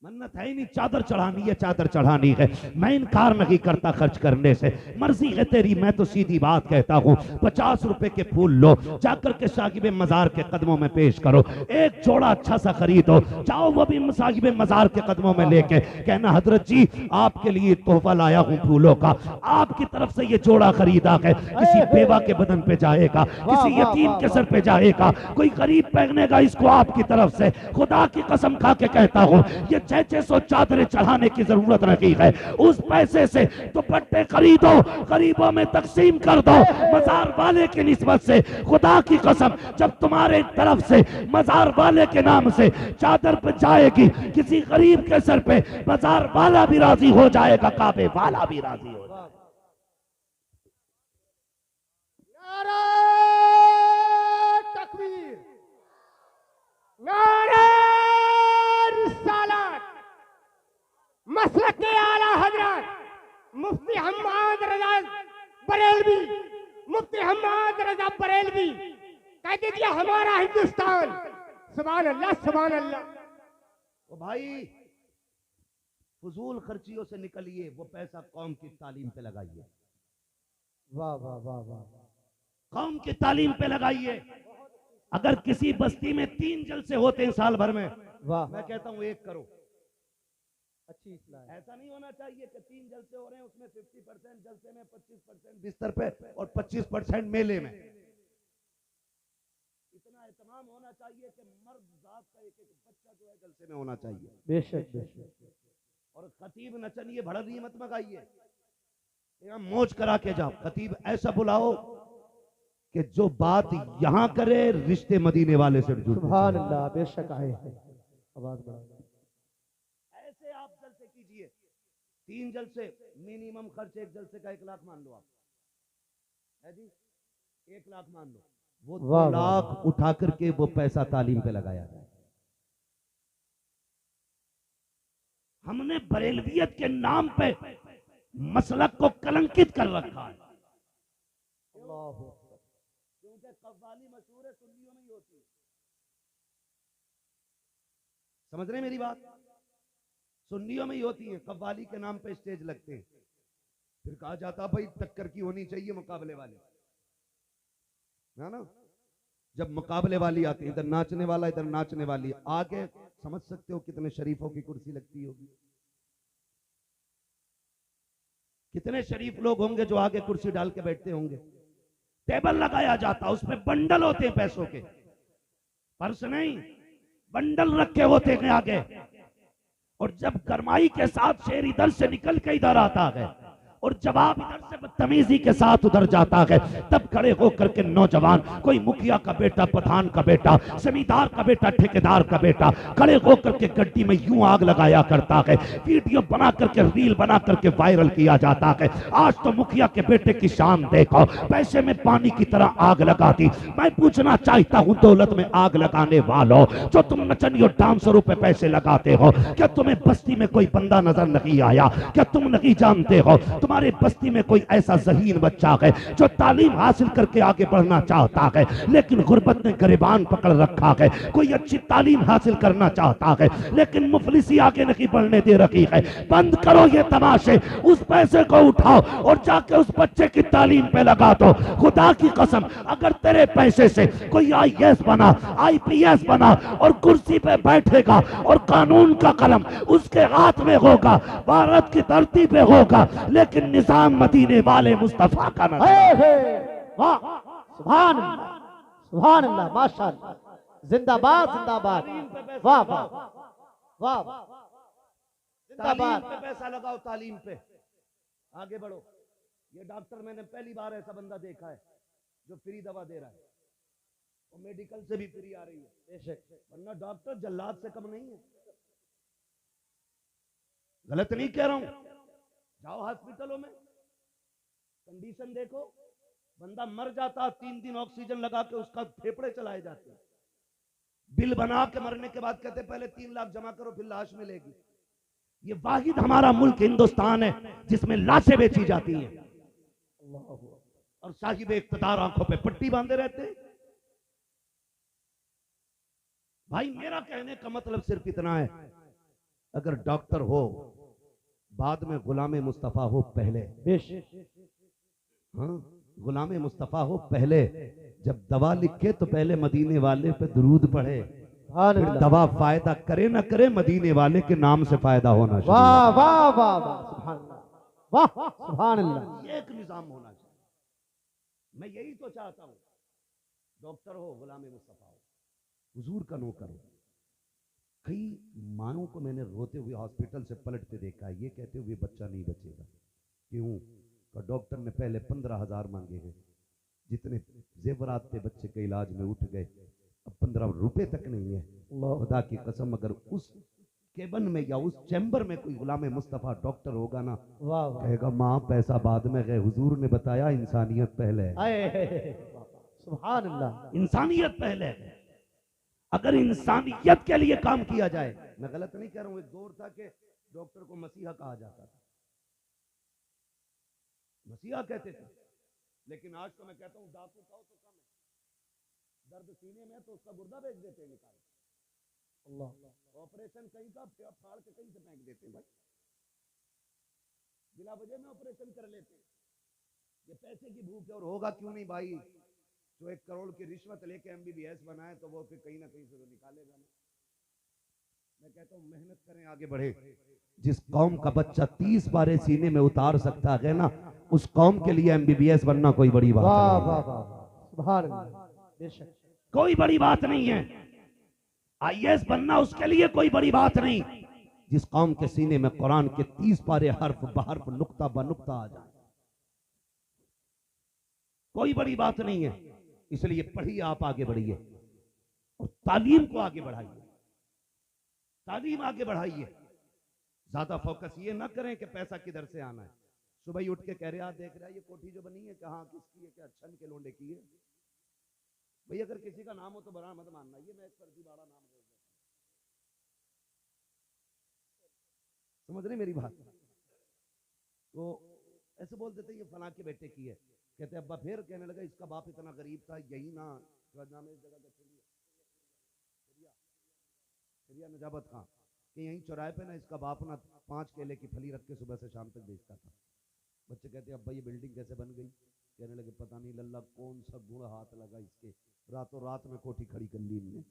मन्नत है ही नहीं। चादर चढ़ानी है, चादर चढ़ानी है। मैं इनकार नहीं करता खर्च करने से, मर्जी है तेरी। मैं तो सीधी बात कहता हूँ, 50 रुपए के फूल लो, जाकर के साहिब मज़ार के कदमों में पेश करो। एक जोड़ा अच्छा सा खरीदो, जाओ वो भी साहिब मज़ार के कदमों में लेके कहना हजरत जी आपके लिए तोहफा लाया हूँ फूलों का, आपकी तरफ से ये जोड़ा खरीदा है। किसी बेवा के बदन पे जाएगा, किसी यतीम के सर पे जाएगा, कोई गरीब पहनेगा इसको आपकी तरफ से। खुदा की कसम खा के कहता हूँ ये 600 चादरें चढ़ाने की जरूरत नहीं है। उस पैसे से दुपट्टे खरीदो, गरीबों में तकसीम कर दो। मज़ार वाले की निस्बत से खुदा की कसम, जब तुम्हारे तरफ से मज़ार वाले के नाम से चादर पे जाएगी किसी गरीब के सर पे, मज़ार वाला भी राजी हो जाएगा, काबे वाला भी राजी हो जाएगा। नारे तकबीर, नारे रिसालत, मसलक आला हजरत मुफ्ती हम्माद रजा बरेलवी, मुफ्ती हम्माद रजा बरेलवी कह दीजिए हमारा हिंदुस्तान। सुभान अल्लाह, सुभान अल्लाह। ओ भाई फजूल खर्चियों से निकलिए, वो पैसा कौम की तालीम पे लगाइए। वाह वाह वाह वाह। कौम की तालीम पे लगाइए। अगर किसी बस्ती में 3 जलसे होते हैं साल भर में, वाह मैं कहता हूं 1 करो। अच्छी इस्लाह है। ऐसा नहीं होना चाहिए कि 3 जलसे हो रहे हैं उसमें 50% जलसे में, 25% बिस्तर पे और 25% मेले में। इतना एहतमाम होना चाहिए कि मर्द जात का एक एक बच्चा जो है जलसे में होना चाहिए। बेशक बेशक। और खतीब नचनिए भड़निए मत मगाइए, यहाँ मौज करा के जाओ। खतीब ऐसा बुलाओ कि जो बात यहाँ करे रिश्ते मदीने वाले से जुड़। सुभान अल्लाह, बेशक आए हैं। आवाज बढ़ाओ। ऐसे आप जलसे कीजिए, 3 जलसे मिनिमम खर्च, एक जलसे का 1 लाख मान लो आप, है जी 1 लाख मान लो। वो 2 लाख उठा करके वो पैसा तालीम पे लगाया जाए। हमने बरेलवियत के नाम पे मसलक को कलंकित कर रखा है। क्योंकि कव्वाली मशहूर है, सुन्नियों में ही होती है। समझ रहे मेरी बात? सुन्नियों में ही होती है, कव्वाली के नाम पे स्टेज लगते हैं। फिर कहा जाता भाई टक्कर की होनी चाहिए मुकाबले वाले, है ना? जब मुकाबले वाली आती है, इधर नाचने वाला इधर नाचने वाली, आगे समझ सकते हो कितने शरीफों की कुर्सी लगती होगी। कितने शरीफ लोग होंगे जो आगे कुर्सी डाल के बैठते होंगे। टेबल लगाया जाता, उसमें बंडल होते हैं पैसों के, पर्स नहीं, बंडल रखे होते हैं आगे। और जब गरमाई के साथ शेर इधर से निकल के इधर आता है और जवाब इधर से बदतमीजी के साथ उधर जाता है। तब खड़े होकर के नौजवान, कोई मुखिया का बेटा, प्रधान का बेटा, जमींदार का बेटा, ठेकेदार का बेटा, खड़े होकर के गड्डी में यूं आग लगाया करता है। वीडियो बना करके, रील बना करके वायरल किया जाता है। आज तो मुखिया के बेटे की शान देखो, पैसे में पानी की तरह आग लगा दी। मैं पूछना चाहता हूं दौलत में आग लगाने वालों, जो तुम नचनियों डांसरों पे पैसे लगाते हो, क्या तुम्हें बस्ती में कोई बंदा नजर नहीं आया? क्या तुम नहीं जानते हो तुम्हारे बस्ती में कोई ऐसा ज़हीन बच्चा है जो तालीम हासिल करके आगे बढ़ना चाहता है, लेकिन गुर्बत ने गिरबान पकड़ रखा है? कोई अच्छी तालीम हासिल करना चाहता है, लेकिन मुफलिसी आगे नहीं बढ़ने दे रखी है। बंद करो ये तमाशे, उस पैसे को उठाओ और जाके उस बच्चे की तालीम पे लगा दो। खुदा की कसम, अगर तेरे पैसे से कोई IAS बना, IPS बना और कुर्सी पे बैठेगा और कानून का कलम उसके हाथ में होगा, भारत की धरती पे होगा, लेकिन निजाम मदीने वाले मुस्तफा का नजर। वाह, सुभान अल्लाह, सुभान अल्लाह, माशाअल्लाह, जिंदाबाद जिंदाबाद, वाह वाह वाह, जिंदाबाद। तालीम पे पैसा लगाओ, तालीम पे आगे बढ़ो। ये डॉक्टर मैंने पहली बार ऐसा बंदा देखा है जो फ्री दवा दे रहा है, और मेडिकल से भी फ्री आ रही है, बेशक, वरना डॉक्टर जल्लाद से कम नहीं है। गलत नहीं कह रहा हूं, जाओ हॉस्पिटलों में, कंडीशन देखो, बंदा मर जाता, 3 दिन ऑक्सीजन लगा के उसका फेफड़े चलाए जाते हैं, बिल बना के मरने के बाद कहते पहले 3 लाख जमा करो फिर लाश मिलेगी। ये वाहिद हमारा मुल्क हिंदुस्तान है जिसमें लाशें बेची जाती हैं और साहिब इख्तिदार आंखों पे पट्टी बांधे रहते हैं। भाई मेरा कहने का मतलब सिर्फ इतना है, अगर डॉक्टर हो बाद में गुलामे मुस्तफा हो पहले, हाँ गुलामे मुस्तफा हो पहले। जब दवा लिखे तो पहले मदीने वाले पे दुरूद पढ़े, फिर दवा फायदा करे ना करे मदीने वाले के नाम से फायदा होना चाहिए। वाह वाह वाह वाह, सुभान अल्लाह, वाह सुभान अल्लाह। ये एक निजाम होना चाहिए। मैं यही तो चाहता हूँ, डॉक्टर हो, गुलामे मुस्तफा हो, हुजूर का नौकर हो। कई माओं को मैंने रोते हुए हॉस्पिटल से पलटते देखा है, ये कहते हुए बच्चा नहीं बचेगा। क्यों? तो डॉक्टर ने पहले 15,000 मांगे हैं, जितने जेवरात थे बच्चे के इलाज में उठ गए, अब 15 रुपए तक नहीं है। खुदा की कसम, अगर उस केबिन में या उस चैम्बर में कोई गुलामे मुस्तफा डॉक्टर होगा ना, कहेगा माँ पैसा बाद में गए, हुजूर ने बताया इंसानियत पहले है। सुभान अल्लाह, इंसानियत पहले है। अगर इंसानियत के लिए काम किया जाए, मैं गलत नहीं कह रहा हूं, एक दौर था कि डॉक्टर को मसीहा कहा जाता था, मसीहा कहते थे, लेकिन आज तो मैं कहता हूं डाकू खाओ तो कम है, दर्द सीने में तो उसका गुर्दा बेच देते हैं निकाल, अल्लाह ऑपरेशन कहीं का फाड़ के कहीं से फेंक देते हैं भाई, बिला वजह में ऑपरेशन कर लेते हैं। ये पैसे की भूख है, और होगा क्यों नहीं भाई, जो 1 करोड़ की रिश्वत लेके MBBS बनाए तो वो फिर कहीं ना कहीं से तो निकालेगा ना। मैं कहता हूँ मेहनत करें, आगे बढ़े। जिस कौम का बच्चा 30 बारे सीने में उतार सकता है ना, उस कौम के लिए MBBS बनना कोई बड़ी बात नहीं, कोई बड़ी बात नहीं है। IAS बनना उसके लिए कोई बड़ी बात नहीं। जिस कौम के सीने में कुरान के 30 पारे हर्फ बहर्फ नुक्ता ब नुक्ता आ जाए, कोई बड़ी बात नहीं है। इसलिए पढ़िए, आप आगे बढ़िए और तालीम को आगे बढ़ाइए, तालीम आगे बढ़ाइए। ज्यादा फोकस ये ना करें कि पैसा किधर से आना है। सुबह ही उठ के कह रहे आप देख रहा है ये कोठी जो बनी है कहाँ किसकी है, क्या छन के लोंडे की है। भाई अगर किसी का नाम हो तो बड़ा मत मानना, ये मैं एक फर्जी बड़ा नाम बोल रहा हूं, समझ रहे मेरी बात। तो ऐसे बोल देते ये फलां के बेटे की है, कहते अब्बा फिर कहने लगा इसका बाप इतना गरीब था, यही ना क्या नाम है इस जगह का, फिरिया नजाबत खां, कि यहीं चौराहे पे ना इसका बाप ना 5 केले की फली रख के सुबह से शाम तक बेचता था। बच्चे कहते अब्बा ये बिल्डिंग कैसे बन गई, कहने लगे पता नहीं लल्ला कौन सा गुण हाथ लगा इसके, रातों रात में कोठी खड़ी कर ली इनने।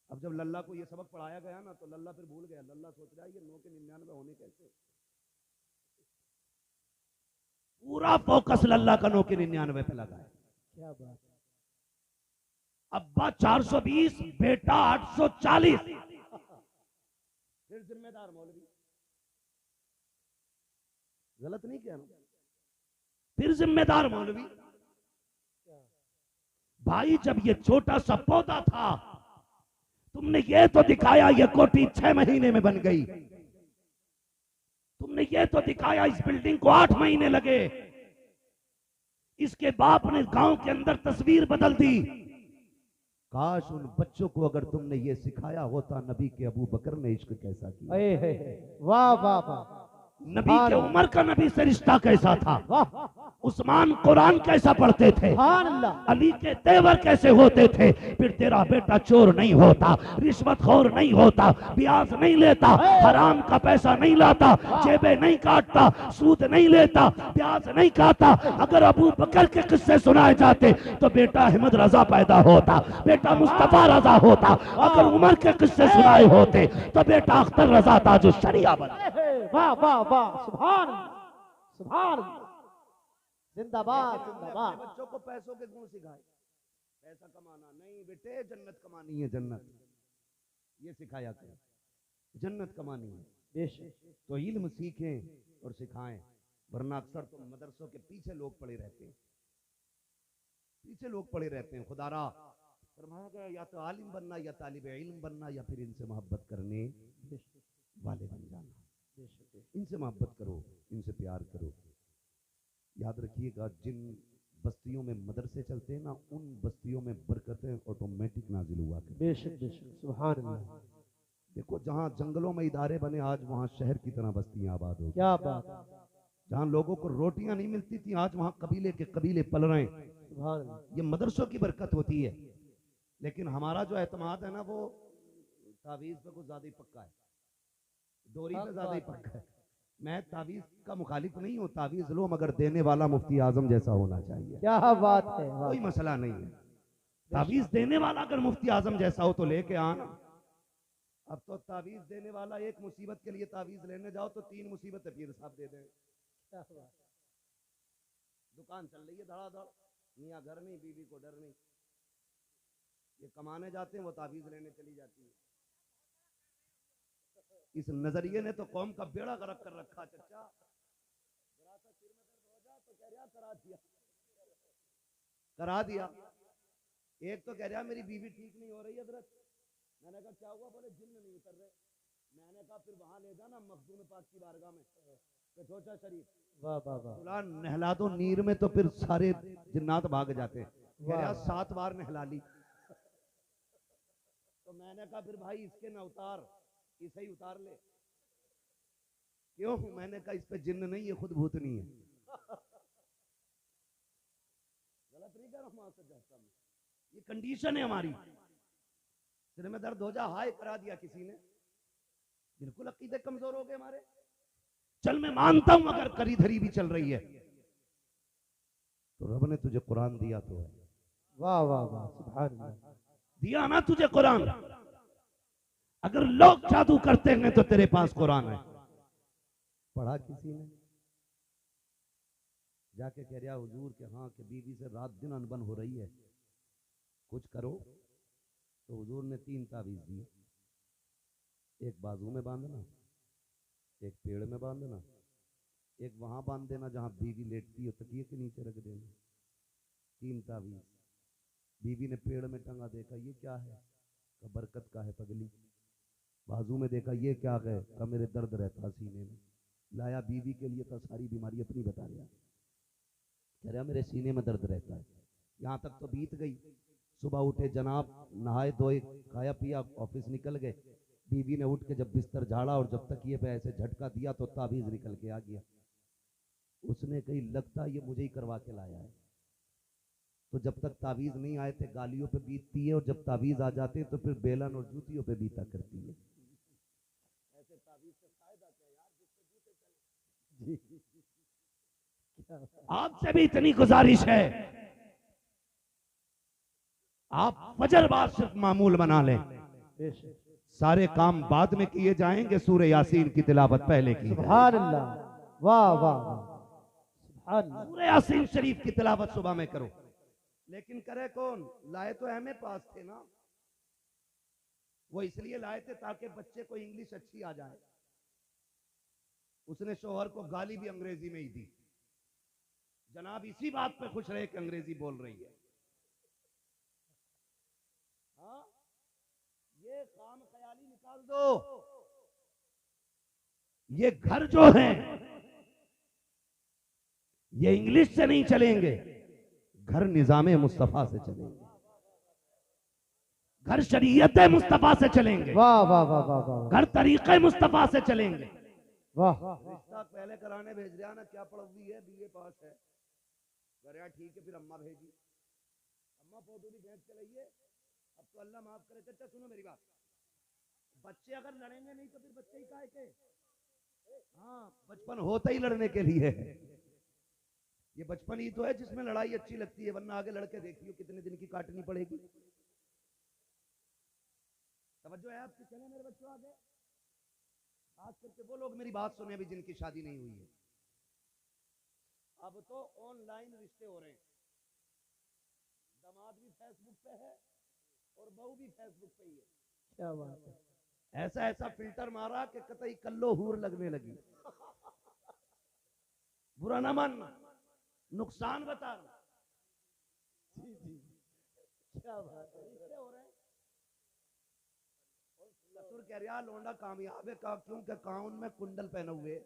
अब जब लल्ला को ये सबक पढ़ाया गया ना तो लल्ला फिर भूल गया, लल्ला सोच रहा है ये 9 के 99 होने कैसे। पूरा फोकस लल्ला का 9 के 99 पे लगा है। क्या बात, अब्बा 420 बेटा 840, फिर जिम्मेदार मौलवी। गलत नहीं कह रहा हूं। फिर जिम्मेदार मौलवी, भाई जब ये छोटा सा पौधा था तुमने ये तो दिखाया ये कोठी 6 महीने में बन गई, तुमने ये तो दिखाया इस बिल्डिंग को 8 महीने लगे, इसके बाप ने गांव के अंदर तस्वीर बदल दी। काश उन बच्चों को अगर तुमने ये सिखाया होता नबी के अबू बकर ने इश्क कैसा किया, वाह वाह वाह, नबी के उमर का नबी से रिश्ता कैसा था, उस्मान कुरान कैसा पढ़ते थे, अली के तेवर कैसे होते थे। फिर तेरा बेटा चोर नहीं होता, रिश्वतखोर नहीं होता, ब्याज नहीं लेता, हराम का पैसा नहीं लाता, जेबे नहीं काटता, सूद नहीं लेता, ब्याज नहीं खाता। अगर अबू बकर के किस्से सुनाए जाते तो बेटा अहमद रजा पैदा होता, बेटा मुस्तफा रजा होता। अगर उमर के किस्से सुनाए होते तो बेटा अख्तर रजा ताजुश शरिया बना। वाह वाह वाह, सुभान सुभान, जिंदाबाद जिंदाबाद। बच्चों को पैसों के गुण सिखाए, पैसा कमाना नहीं बेटे, जन्नत कमानी है, जन्नत ये सिखाया करें, जन्नत कमानी है। बेशक तो इल्म सीखें और सिखाएं, वरना अक्सर तो मदरसों के पीछे लोग पड़े रहते हैं, पीछे लोग पड़े रहते हैं। खुदारा फरमाया गया या तो आलिम बनना या तालिब इल्म बनना या फिर इनसे मोहब्बत करने वाले बन जाना। इनसे मोहब्बत करो, इनसे प्यार करो। याद रखिएगा जिन बस्तियों में मदरसे चलते हैं ना, उन बस्तियों में बरकतें ऑटोमेटिक नाजिल हुआ करती हैं। बेशक बेशक, सुभान अल्लाह। देखो जहाँ जंगलों में इदारे बने, आज वहाँ शहर की तरह बस्तियां आबाद हो। क्या बात, जहाँ लोगों को रोटियां नहीं मिलती थी, आज वहाँ कबीले के कबीले पल रहे हैं। सुभान अल्लाह। ये मदरसों की बरकत होती है। लेकिन हमारा जो एतमाद है ना, वो तावीज़ पे कुछ ज्यादा ही पक्का है, डोरी पे ज्यादा ही पक्का है। मैं तावीज़ का मुखालिफ नहीं हूँ, तावीज़ लो मगर देने वाला मुफ्ती आजम जैसा होना चाहिए। क्या बात है, कोई मसला नहीं है, तावीज़ देने वाला अगर मुफ्ती आजम जैसा हो तो लेके आना। अब तो तावीज़ देने वाला एक मुसीबत के लिए तावीज़ लेने जाओ तो 3 मुसीबतें पीर साहब दे दें। दुकान चल रही है धड़ाधड़, मियाँ घर नहीं, बीवी को डर नहीं, ये कमाने जाते हैं, वो तावीज़ लेने चली जाती है। इस नजरिए ने तो कौम का बेड़ा गर्क कर रखा। चचा जरा सा सिर में दर्द हो जाए तो कह रहा करा दिया, करा दिया। एक तो कह रहा मेरी बीवी ठीक नहीं हो रही हजरत। मैंने कहा क्या हुआ? बोले जिन्न नहीं उतर रहे। मैंने कहा फिर वहां ले जाना मखदूम पाक की बारगाह में, कठोचा शरीफ। वाह वाह वाह, तुला नहला दो नीर में तो फिर सारे जिन्नात भाग जाते हैं। कह रहा 7 बार नहला ली। तो मैंने कहा फिर भाई इसके ना उतार, इसे ही उतार ले। क्यों? मैंने कहा इस पे जिन्न नहीं, ये खुद भूतनी है। गलत नहीं कह रहा हूं आपसे, ये कंडीशन है हमारी। सिर में दर्द हो जा, हाय करा दिया किसी ने, बिल्कुल अकीदे कमजोर हो गए हमारे। चल मैं मानता हूं अगर करी धरी भी चल रही है तो रब ने तुझे कुरान दिया तो है। वाह वाह वाह, सुभान अल्लाह। दिया ना तुझे कुरान। अगर लोग जादू करते हैं तो तेरे पास कुरान है। पढ़ा किसी ने? जाके कह रहा हुजूर के हाँ कि बीवी से रात दिन अनबन हो रही है, कुछ करो। तो हुजूर ने 3 तावीज़ दिए, एक बाजू में बांधना, एक पेड़ में बांधना, एक वहां बांध देना जहां बीवी लेटती है तकिए के नीचे रख देना। 3 तावीज़। बीवी ने पेड़ में टंगा, देखा ये क्या है? का बरकत का है पगली। बाजू में देखा ये क्या है? का मेरे दर्द रहता सीने में। लाया बीवी के लिए तो सारी बीमारी अपनी बता रहा, कह रहा मेरे सीने में दर्द रहता है। यहाँ तक तो बीत गई। सुबह उठे जनाब, नहाए धोए, खाया पिया, ऑफिस निकल गए। बीवी ने उठ के जब बिस्तर झाड़ा और जब तक ये पे ऐसे झटका दिया तो ताबीज निकल के आ गया। उसने कही लगता ये मुझे ही करवा के लाया है। तो जब तक ताबीज नहीं आए थे गालियों पे बीतती है, और जब ताबीज आ जाते हैं तो फिर बेलन और जूतियों पे बीता करती है। ऐसे ताबीज से फायदा क्या यार, जिससे जूते चले। आपसे भी इतनी गुजारिश है, आप फजर बाद सिर्फ मामूल बना लें, सारे काम बाद में किए जाएंगे। सूरह यासीन की तिलावत पहले की। सुभान अल्लाह, वाह वाह वाह, सुभान अल्लाह। सूरह यासीन शरीफ की तिलावत सुबह में करो। लेकिन करे कौन? लाए तो एमए पास थे ना, वो इसलिए लाए थे ताकि बच्चे को इंग्लिश अच्छी आ जाए। उसने शौहर को गाली भी अंग्रेजी में ही दी। जनाब इसी बात पे खुश रहे कि अंग्रेजी बोल रही है। हाँ, ये काम ख्याली निकाल दो। ये घर जो है ये इंग्लिश से नहीं चलेंगे, घर निजाम मुस्तफा से चलेंगे, घर शरीयत मुस्तफा से चलेंगे, वाह वाह वाह वाह वाह, घर तरीके मुस्तफा से चलेंगे। वाह। रिश्ता पहले कराने भेज रहा ना, क्या पढ़ हुई है, बीए पास है, अरे ठीक है, फिर अम्मा भेजी, अम्मा पौधों भी भेज के लाइए, अब तो अल्लाह माफ करे। चाचा सुनो मेरी बात, बच्चे अगर लड़ेंगे नहीं तो फिर बच्चे ही काहे के? हाँ, बचपन होता ही लड़ने के लिए है। ये बचपन ही तो है जिसमें लड़ाई अच्छी लगती है, वरना आगे लड़के देखियो कितने दिन की काटनी पड़ेगी। तवज्जो है आपकी? चले मेरे बच्चों आगे, खास करके वो लोग मेरी बात सुने अभी जिनकी शादी नहीं हुई है। अब तो ऑनलाइन रिश्ते हो रहे हैं, दामाद भी फेसबुक पे है और बहू भी फेसबुक पे ही है। क्या बात है। ऐसा ऐसा फिल्टर मारा कि कतई कल्लो हूर लगने लगी। बुरा ना मानना, नुकसान बता रहा। जी जी, क्या बात है। रिश्ते हो रहे हैं और ससुर कह रहा लौंडा कामयाब है, क्योंकि काउन में कुंडल पहने हुए,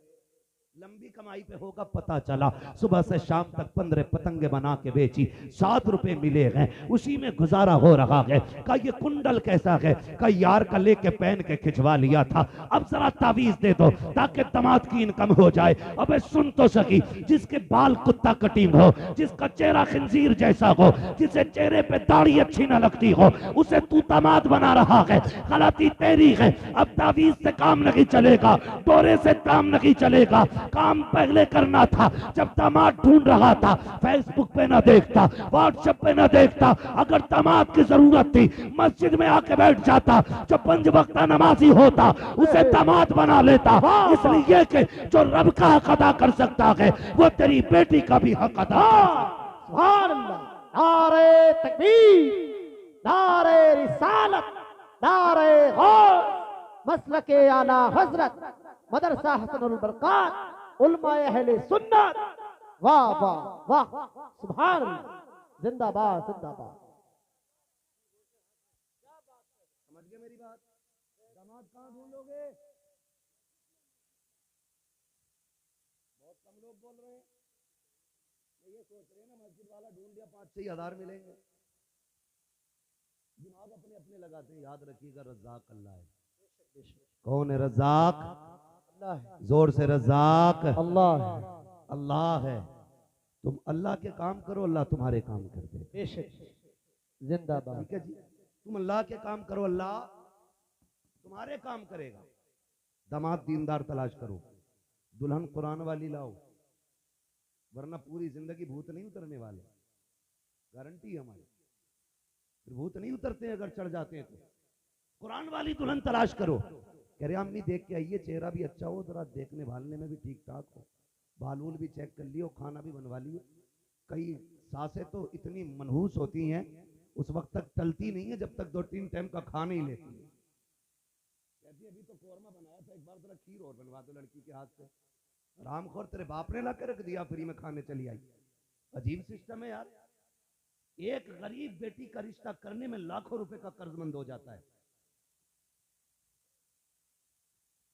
लंबी कमाई पे होगा पता चला। सुबह से शाम तक 15 पतंगे बना के बेची, 7 रुपए मिले हैं, उसी में गुजारा हो रहा है। का ये कुंडल कैसा है? का यार का लेके पहन के खिंचवा लिया था, अब जरा तावीज दे दो ताकि दामाद की इनकम हो जाए। अबे सुन तो सकी, जिसके बाल कुत्ता कटिंग हो, जिसका चेहरा खंजीर जैसा हो, जिसे चेहरे पे दाढ़ी अच्छी न लगती हो, उसे तू दामाद बना रहा है। गलती तेरी है। अब तावीज से काम नहीं चलेगा, दौरे से काम नहीं चलेगा। काम पहले करना था जब दामाद ढूंढ रहा था, फेसबुक पे ना देखता, व्हाट्सएप पे ना देखता। अगर दामाद की जरूरत थी मस्जिद में आके बैठ जाता, जो 5 वक्त नमाजी होता उसे दामाद बना लेता। इसलिए कि जो रब का हक अदा कर सकता है वो तेरी बेटी का भी हक अदा कर सकता। सुभान अल्लाह। नारे तकबीर, नारे रिसालत, नारे गौस, मसलके आला हजरत मदरसा हसनुल बरकात, उलमाए अहले सुन्नत। वाह वाह वाह, सुभान अल्लाह, जिंदाबाद जिंदाबाद। समझ गए मेरी बात? दामाद कहाँ ढूंढोगे? बहुत कम लोग बोल रहे हैं, ये सोच रहे हैं ना मस्जिद वाला ढूंढ लिया 5-6 हज़ार मिलेंगे। दिमाग अपने अपने लगाते हैं। याद रखिएगा रज़ाक अल्लाह है। कौन है रज़ाक? जोर से रज़ाक अल्लाह है। अल्लाह है। तुम अल्लाह के काम करो, अल्लाह तुम्हारे काम कर दे। बेशक, जिंदाबाद। ठीक है जी, तुम अल्लाह के काम करो, अल्लाह तुम्हारे काम करेगा। दामाद दीनदार तलाश करो, दुल्हन कुरान वाली लाओ, वरना पूरी जिंदगी भूत नहीं उतरने वाले, गारंटी है हमारी। फिर भूत नहीं उतरते हैं अगर चढ़ जाते हैं तो। कुरान वाली दुल्हन तलाश करो। कह रहे अम्मी देख के आइए, चेहरा भी अच्छा हो, जरा देखने भालने में भी ठीक ठाक हो, बालूल भी चेक कर लियो, खाना भी बनवा लियो। कई सासें तो इतनी मनहूस होती हैं उस वक्त तक टलती नहीं है जब तक 2-3 टाइम का खा नहीं लेती है। कहती अभी तो कोरमा बनाया था, एक बार जरा खीर और बनवा दो लड़की के हाथ से। रामखोर तेरे बाप ने ला के रख दिया, फ्री में खाने चली आई। अजीब सिस्टम है यार। एक गरीब बेटी का रिश्ता करने में लाखों रुपए का कर्जमंद हो जाता है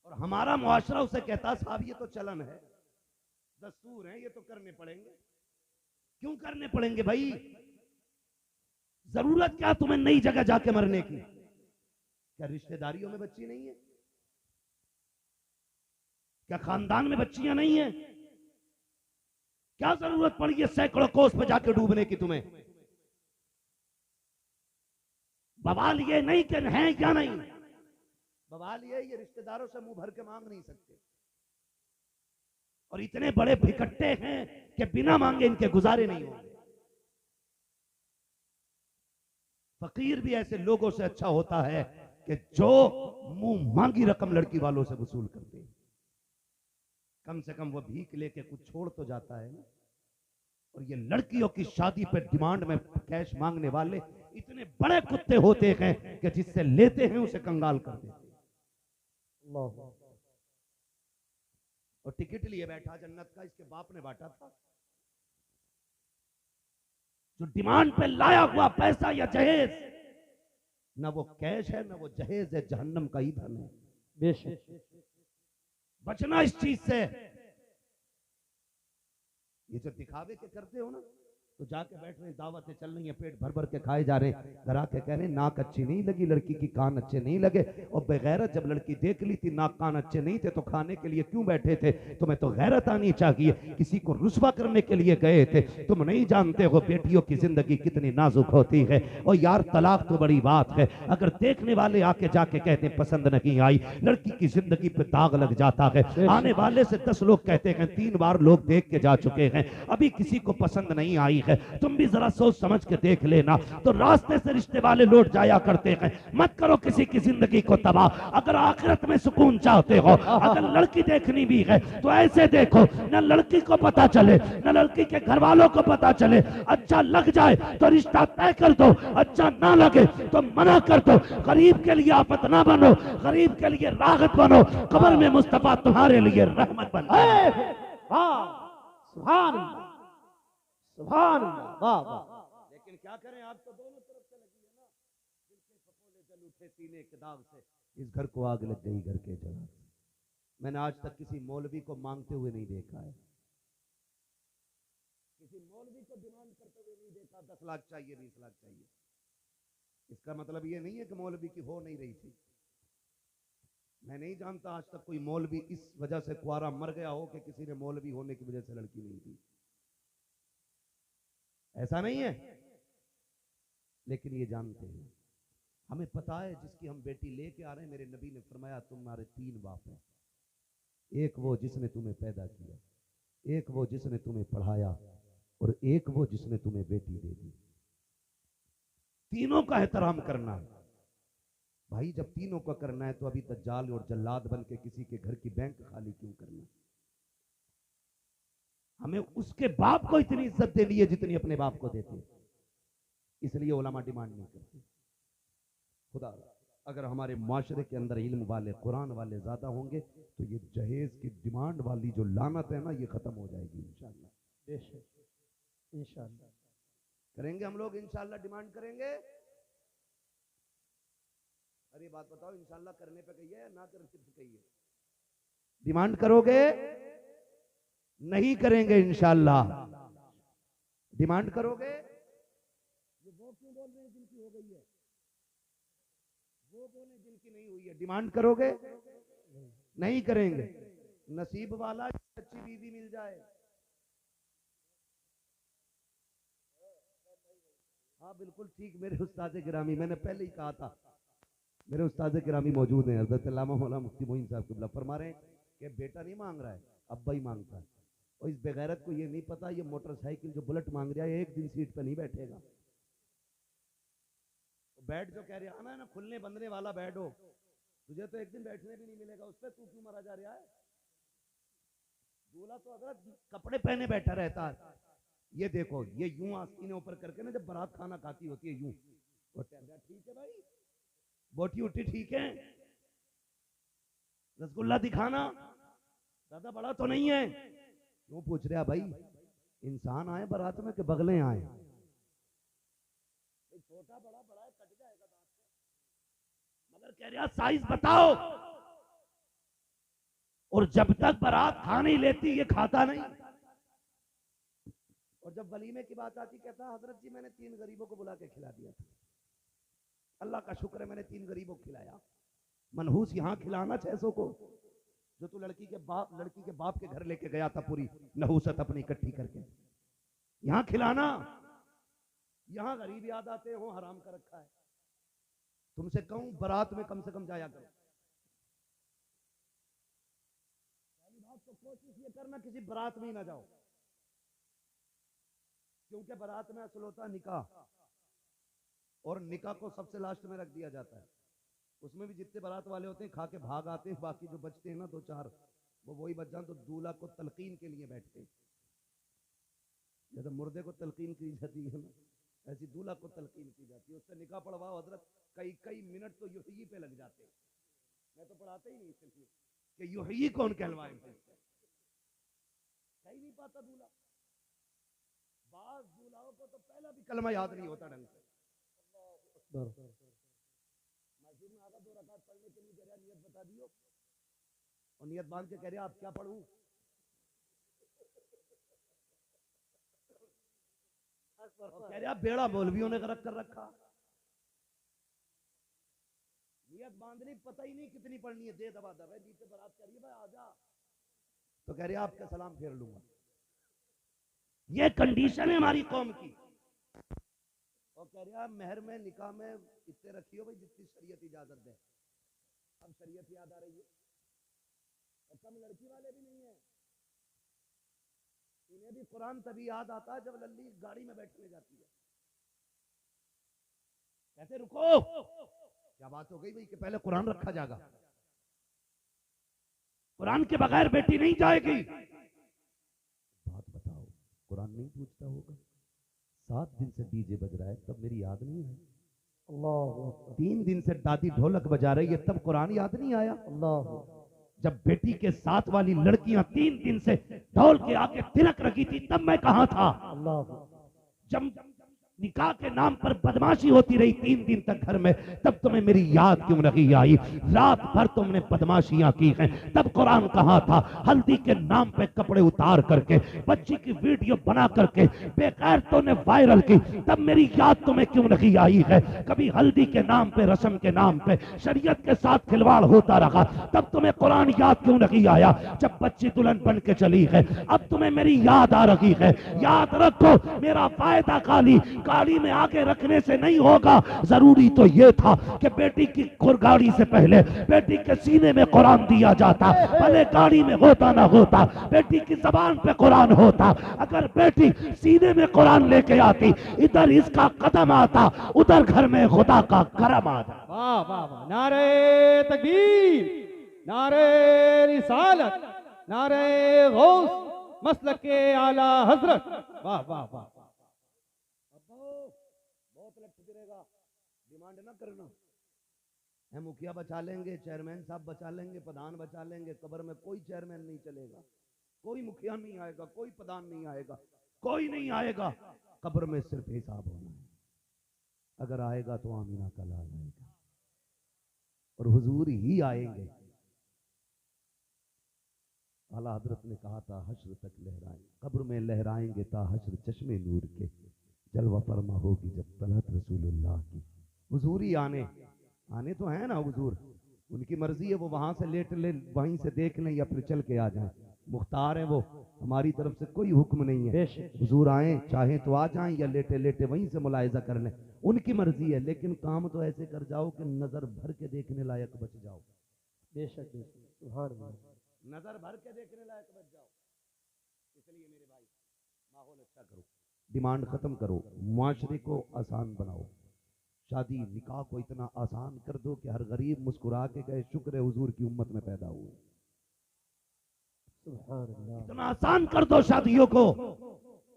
और हमारा मुआशरा उसे कहता साहब ये तो चलन है, दस्तूर है, ये तो करने पड़ेंगे। क्यों करने पड़ेंगे भाई? जरूरत क्या तुम्हें नई जगह जाके मरने की? क्या रिश्तेदारियों में बच्ची नहीं है? क्या खानदान में बच्चियां नहीं है? क्या जरूरत पड़ी है सैकड़ों कोस पे जाके डूबने की तुम्हें? बवाल ये नहीं कि है या नहीं, बवाल ये रिश्तेदारों से मुंह भर के मांग नहीं सकते और इतने बड़े भिकट्टे हैं कि बिना मांगे इनके गुजारे नहीं होंगे। फकीर भी ऐसे लोगों से अच्छा होता है कि जो मुंह मांगी रकम लड़की वालों से वसूल करते हैं। कम से कम वो भीख लेके कुछ छोड़ तो जाता है ना। और ये लड़कियों की शादी पे डिमांड में कैश मांगने वाले इतने बड़े कुत्ते होते हैं कि जिससे लेते हैं उसे कंगाल कर देते हैं। और टिकट लिए बैठा जन्नत का, इसके बाप ने बांटा था। जो डिमांड पे लाया हुआ पैसा या जहेज, ना वो कैश है ना वो जहेज है, जहन्नम का ईंधन है। बेशक बचना इस चीज से। ये जो दिखावे के करते हो ना, तो जाके बैठ रहे, दावतें चल रही है, पेट भर भर के खाए जा रहे हैं, घर आके कह रहे नाक अच्छी नहीं लगी लड़की की, कान अच्छे नहीं लगे। और बेगैरत जब लड़की देख ली थी नाक कान अच्छे नहीं थे तो खाने के लिए क्यों बैठे थे? तुम्हें तो गैरत आनी चाहिए। किसी को रुस्वा करने के लिए गए थे। तुम नहीं जानते हो बेटियों की जिंदगी कितनी नाजुक होती है। और यार तलाक तो बड़ी बात है, अगर देखने वाले आके जाके कहते पसंद नहीं आई, लड़की की जिंदगी पे दाग लग जाता है। आने वाले से 10 लोग कहते हैं 3 बार लोग देख के जा चुके हैं, अभी किसी को पसंद नहीं आई है। तुम भी जरा सोच समझ के देख लेना। तो रास्ते से रिश्ते वाले लौट जाया करते हैं। मत करो किसी की जिंदगी को तबाह। अगर आखिरत में सुकून चाहते हो, अगर लड़की देखनी भी है तो ऐसे देखो न लड़की को पता चले न लड़की के घर वालों को पता चले। अच्छा लग जाए तो रिश्ता तय कर दो, अच्छा ना लगे तो मना कर दो। गरीब के लिए आफत ना बनो, गरीब के लिए राहत बनो। कब्र में मुस्तफा तुम्हारे लिए रहमत बनो। सुभान अल्लाह, सुभान अल्लाह, वाह वाह। लेकिन क्या करें, आप तो दोनों तरफ से लगी है ना। दिल के फफोले जल उठे सीने के दाग से, इस घर को आग लग गई घर के जला से। मैंने आज तक किसी मौलवी को मांगते हुए नहीं देखा है, किसी मौलवी को डिमांड करते हुए नहीं देखा 10 लाख चाहिए 20 लाख चाहिए। इसका मतलब ये नहीं है कि मौलवी की हो नहीं रही थी। मैं नहीं जानता आज तक कोई मौलवी इस वजह से कुआरा मर गया हो कि किसी ने मौलवी होने की वजह से लड़की नहीं दी। ऐसा नहीं है। लेकिन ये जानते हैं, हमें पता है जिसकी हम बेटी लेके आ रहे हैं, मेरे नबी ने फरमाया तुम्हारे 3 बाप हैं। एक वो जिसने तुम्हें पैदा किया, एक वो जिसने तुम्हें पढ़ाया, और एक वो जिसने तुम्हें बेटी दे दी। तीनों का एहतराम करना है भाई। जब तीनों का करना है तो अभी दज्जाल और जल्लाद बन के किसी के घर की बैंक खाली क्यों करना? हमें उसके बाप को इतनी इज्जत देनी है जितनी अपने बाप को देते। इसलिए उलमा डिमांड नहीं करते। खुदा अगर हमारे माशरे के अंदर इल्म वाले कुरान वाले ज्यादा होंगे तो ये जहेज की डिमांड वाली जो लानत है ना, ये खत्म हो जाएगी इंशाअल्लाह। बेशक इंशाअल्लाह करेंगे हम लोग, इंशाअल्लाह डिमांड करेंगे। अरे बात बताओ, इंशाअल्लाह करने पे कहिए या ना करने पे कहिए? डिमांड करोगे? नहीं करेंगे इंशाअल्लाह। डिमांड करोगे? ये वो क्यों बोल रहे हैं जिनकी हो गई है? वो बोले जिनकी नहीं हुई है। डिमांड करोगे? नहीं करेंगे। नसीब वाला अच्छी बीवी मिल जाए। हाँ बिल्कुल ठीक। मेरे उस्ताद गिरामी, मैंने पहले ही कहा था, मेरे उस्ताद गिरामी मौजूद हैं, हज़रत अल्लामा मौलाना मुफ्ती मोइन साहब क़िबला फरमा रहे हैं कि बेटा नहीं मांग रहा है, अब्बा ही मांगता है। और इस बेगैरत को ये नहीं पता ये मोटरसाइकिल जो बुलेट मांग रहा है एक दिन सीट पे नहीं बैठेगा। बेड जो कह रहा है ना खुलने बंधने वाला बेड हो, तुझे तो एक दिन बैठने भी नहीं मिलेगा उस पर, तू क्यों मरा जा रहा है? दूल्हा तो अगर कपड़े पहने बैठा रहता है। ये देखो, ये यूं आस्तीने ऊपर करके ना, जब बारात खाना खाती होती है यूं, ठीक है भाई, बोटी उठी ठीक है, रसगुल्ला दिखाना, ज्यादा बड़ा तो नहीं है। क्यों पूछ रहा भाई? इंसान आए बारात में कि बगले आए? छोटा बड़ा बड़ा कट जाएगा दांत से, मगर कह रहा साइज बताओ। और जब तक बारात खा नहीं लेती ये खाता नहीं। और जब वलीमे की बात आती कहता हजरत जी मैंने 3 गरीबों को बुला के खिला दिया था, अल्लाह का शुक्र है मैंने 3 गरीबों को खिलाया। मनहूस यहाँ खिलाना 600 को, जो तू लड़की के बाप के घर लेके गया था पूरी नहूसत अपनी इकट्ठी करके, यहाँ खिलाना। यहाँ गरीब याद आते हो, हराम का रखा है। तुमसे कहूं बारात में कम से कम जाया करो। पहली बात तो कोशिश ये करना किसी बारात में ही ना जाओ, क्योंकि बारात में असल होता निकाह, और निकाह को सबसे लास्ट में रख दिया जाता है। उसमें भी जितने बारात वाले होते हैं खा के भाग आते हैं, बाकी जो बचते हैं ना 2-4 वो वही बच जाए तो दूल्हा को तलकीन के लिए बैठते हैं। जैसे मुर्दे को तलकीन की जाती है ना, ऐसी दूल्हा को तलकीन की जाती है। उससे निकाह पढ़वाओ हजरत, कई मिनट तो यूही पे लग जाते हैं। मैं तो पढ़ाते ही नहीं इसलिए कि यूही कौन कहलवाए। कह ही नहीं पाता दूल्हा। बाज दूल्हाओं को तो पहला भी कलमा याद नहीं होता ढंग से। मस्जिद में आकर 2 रकात पढ़ने के लिए कह रहा नियत बता दियो, और नियत बांध के कह रहा आप क्या पढ़ूं। कह रहा बेड़ा मौलवियों ने गरक कर रखा। नियत बांधनी पता ही नहीं कितनी पढ़नी है, दे दबा दबा नीचे बारात कह रही है भाई आजा, तो कह रहे आपका सलाम फेर लूंगा। ये कंडीशन है हमारी कौम की। और कह रहा मेहर में निकाह में इतने रखियो भाई जितनी शरीयत इजाजत दे। अब शरीयत याद आ रही है, और कम लड़की वाले भी नहीं है, इन्हें भी कुरान तभी याद आता है जब लल्ली गाड़ी में बैठने जाती है। कहते रुको, क्या बात हो गई भाई कि पहले कुरान रखा जाएगा, कुरान के बगैर बेटी नहीं जाएगी। बात बताओ, कुरान नहीं पूछता होगा? 7 दिन से डीजे बज रहा है तब मेरी याद नहीं है। अल्लाह। 3 दिन से दादी ढोलक बजा रही है तब कुरान याद नहीं आया। अल्लाह। जब बेटी के साथ वाली लड़कियां 3 दिन से ढोल के आके तिलक रखी थी तब मैं कहां था? अल्लाह। जब निकाह के नाम पर बदमाशी होती रही 3 दिन तक घर में, तब तुम्हें मेरी याद क्यों नहीं आई? रात भर तुमने बदमाशियां की हैं, तब कुरान कहाँ था? हल्दी के नाम पे कपड़े उतार करके बच्ची की वीडियो बना करके बेकार तुमने वायरल की, तब मेरी याद तुम्हें क्यों नहीं आई है? कभी हल्दी के नाम पे, रस्म के नाम पे शरीयत के साथ खिलवाड़ होता रहा, तब तुम्हें कुरान याद क्यों नहीं आया? जब बच्ची दुल्हन बन के चली है अब तुम्हें मेरी याद आ रही है। याद रखो, मेरा फायदा गाड़ी में आगे रखने से नहीं होगा। जरूरी तो यह था कि बेटी की गाड़ी से पहले बेटी के सीने में कुरान दिया जाता, भले गाड़ी में होता ना होता, बेटी की जबान पे कुरान होता। अगर बेटी सीने में कुरान लेके आती, इधर इसका कदम आता, उधर घर में खुदा का करम आता। वाह वाह वाह, नारे तकबीर, नारे रिसालत, नारे गौस, मसलके आला हजरत। वाह वाह वाह। डिमांड ना करना है, मुखिया बचा लेंगे, चेयरमैन साहब बचा लेंगे, प्रधान बचा लेंगे, कब्र में कोई चेयरमैन नहीं चलेगा, कोई मुखिया नहीं आएगा, कोई प्रधान नहीं आएगा, कोई नहीं आएगा। कब्र में सिर्फ हिसाब होना है। अगर आएगा तो आमीना का लाल आएगा और हुजूर ही आएंगे। आला हजरत ने कहा था हश्र तक लहराएं, कब्र में लहराएंगे ता हश्र चश्मे नूर के, जलवा फरमा होगी जब तलहत रसूलुल्लाह की। हुजूर ही आने तो है ना हुजूर, उनकी मर्जी है, वो वहां से लेट ले, वहीं से देख लें या फिर चल के आ जाएं, मुख्तार है वो, हमारी तरफ से कोई हुक्म नहीं है। हुजूर आए, चाहे तो आ जाएं या लेटे लेटे वहीं से मुलाहिजा कर लें, उनकी मर्जी है। लेकिन काम तो ऐसे कर जाओ कि नजर भर के देखने लायक बच जाओ। बेशक नजर भर के देखने लायक बच जाओ। इसलिए मेरे भाई माहौल अच्छा करो, डिमांड खत्म करो, मुआशरे को आसान बनाओ, शादी निकाह को इतना आसान कर दो कि हर गरीब मुस्कुरा के कहे शुक्र है हुजूर की उम्मत में पैदा हुए। इतना आसान कर दो शादियों को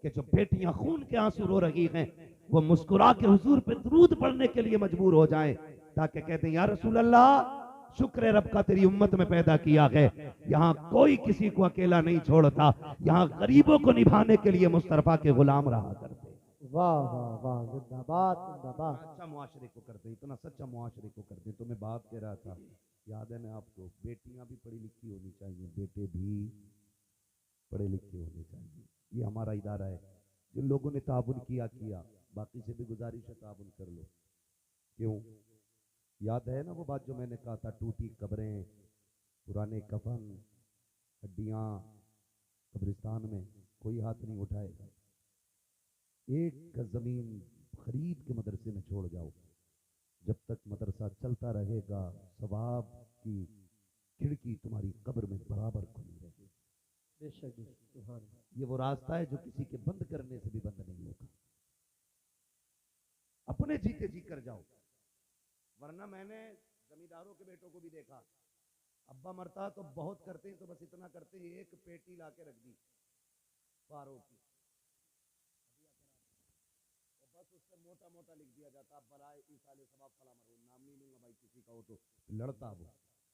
कि जो बेटियां खून के आंसू रो रही हैं वो मुस्कुरा के हुजूर पे दरूद पढ़ने के लिए मजबूर हो जाएं, ताकि कहते हैं या रसूल अल्लाह शुक्र है रब का तेरी उम्मत में पैदा किया है। यहाँ कोई किसी को अकेला नहीं छोड़ता, यहाँ गरीबों को निभाने के लिए मुस्तफा के गुलाम रहा करते। वाह वाह वाह, जिंदाबाद जिंदाबाद। अच्छा मुआशरे को करते, इतना सच्चा मुआशरे को करते। तो मैं बात कह रहा था, याद है ना आपको, बेटियां भी पढ़ी लिखी होनी चाहिए, बेटे भी पढ़े लिखे होने चाहिए। ये हमारा इदारा है, जिन लोगों ने ताबुन किया, बाकी से भी गुजारिश है ताबुन कर लो। क्यों? याद है ना वो बात जो मैंने कहा था, टूटी कब्रें, पुराने कफन, हड्डियां कब्रिस्तान में, कोई हाथ नहीं उठाएगा। एक गज जमीन खरीद के मदरसे में छोड़ जाओ, जब तक मदरसा चलता रहेगा सवाब की खिड़की तुम्हारी कब्र में बराबर खुली रहेगी। ये वो रास्ता है जो किसी के बंद करने से भी बंद नहीं होगा। अपने जीते जी कर जाओ, वरना मैंने जमींदारों के बेटों को भी देखा, अब्बा मरता तो बहुत करते हैं, तो बस इतना करते हैं, एक पेटी लाके रख दी पारों की, बस उससे मोटा मोटा लिख दिया जाता, अब बराए ईसाले सवाब फला मरहूम, नाम नहीं लूंगा भाई किसी का हो तो लड़ता, वो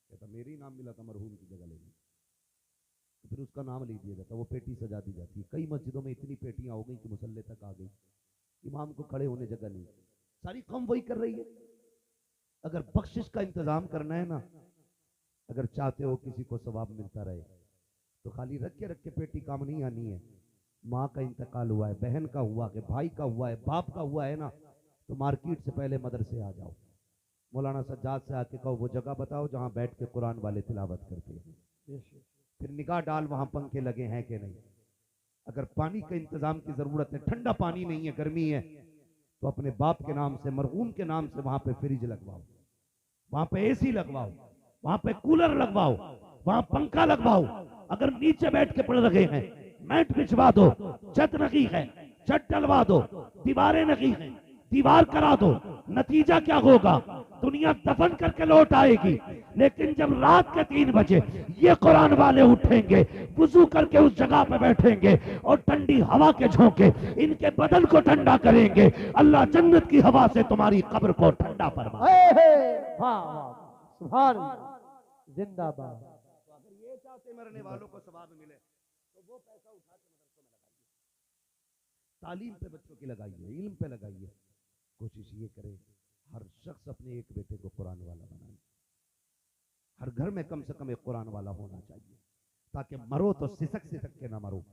कहता मेरी नाम मिला था मरहूम की जगह लेने। फिर उसका नाम लिख दिया जाता, वो पेटी सजा दी जाती है। कई मस्जिदों में इतनी पेटियां हो गई कि मुसल्ले तक आ गई, इमाम को खड़े होने जगह नहीं। सारी कौम वही कर रही है। अगर बख्शिश का इंतजाम करना है ना, अगर चाहते हो किसी को सवाब मिलता रहे, तो खाली रख के पेटी काम नहीं आनी है। माँ का इंतकाल हुआ है, बहन का हुआ है, भाई का हुआ है, बाप का हुआ है ना, तो मार्केट से पहले मदरसे आ जाओ। मौलाना सज्जाद से आके कहो वो जगह बताओ जहां बैठ के कुरान वाले तिलावत करते हैं। फिर निगाह डाल वहां पंखे लगे हैं कि नहीं। अगर पानी का इंतजाम की जरूरत है, ठंडा पानी नहीं है, गर्मी है, तो अपने बाप के नाम से, मरहूम के नाम से वहां पे फ्रिज लगवाओ, वहां पे एसी लगवाओ, वहां पे कूलर लगवाओ, वहां पंखा लगवाओ। अगर नीचे बैठ के पढ़ रहे हैं, मैट बिछवा दो, छत नकी है, छत डलवा दो, दीवारें नकी हैं, दीवार करा दो। नतीजा क्या होगा? दुनिया दफन करके लौट आएगी, लेकिन जब रात के 3 बजे ये कुरान वाले उठेंगे, वुजू करके उस जगह पे बैठेंगे और ठंडी हवा के झोंके इनके बदन को ठंडा करेंगे, अल्लाह जन्नत की हवा से तुम्हारी कब्र को ठंडा फरमाए। वाह वाह, सुभान अल्लाह, जिंदाबाद। तो अगर ये चाहते मरने वालों को सवाब मिले, तो वो पैसा उठा के मदरसों में लगाइए, तालीम पे बच्चों की लगाइए, इल्म पे लगाइए। कोशिश ये करे हर शख्स अपने एक बेटे को कुरान वाला बनाए। हर घर में कम से कम एक कुरान वाला होना चाहिए, ताकि मरो तो सिसक सिसक के ना मरो,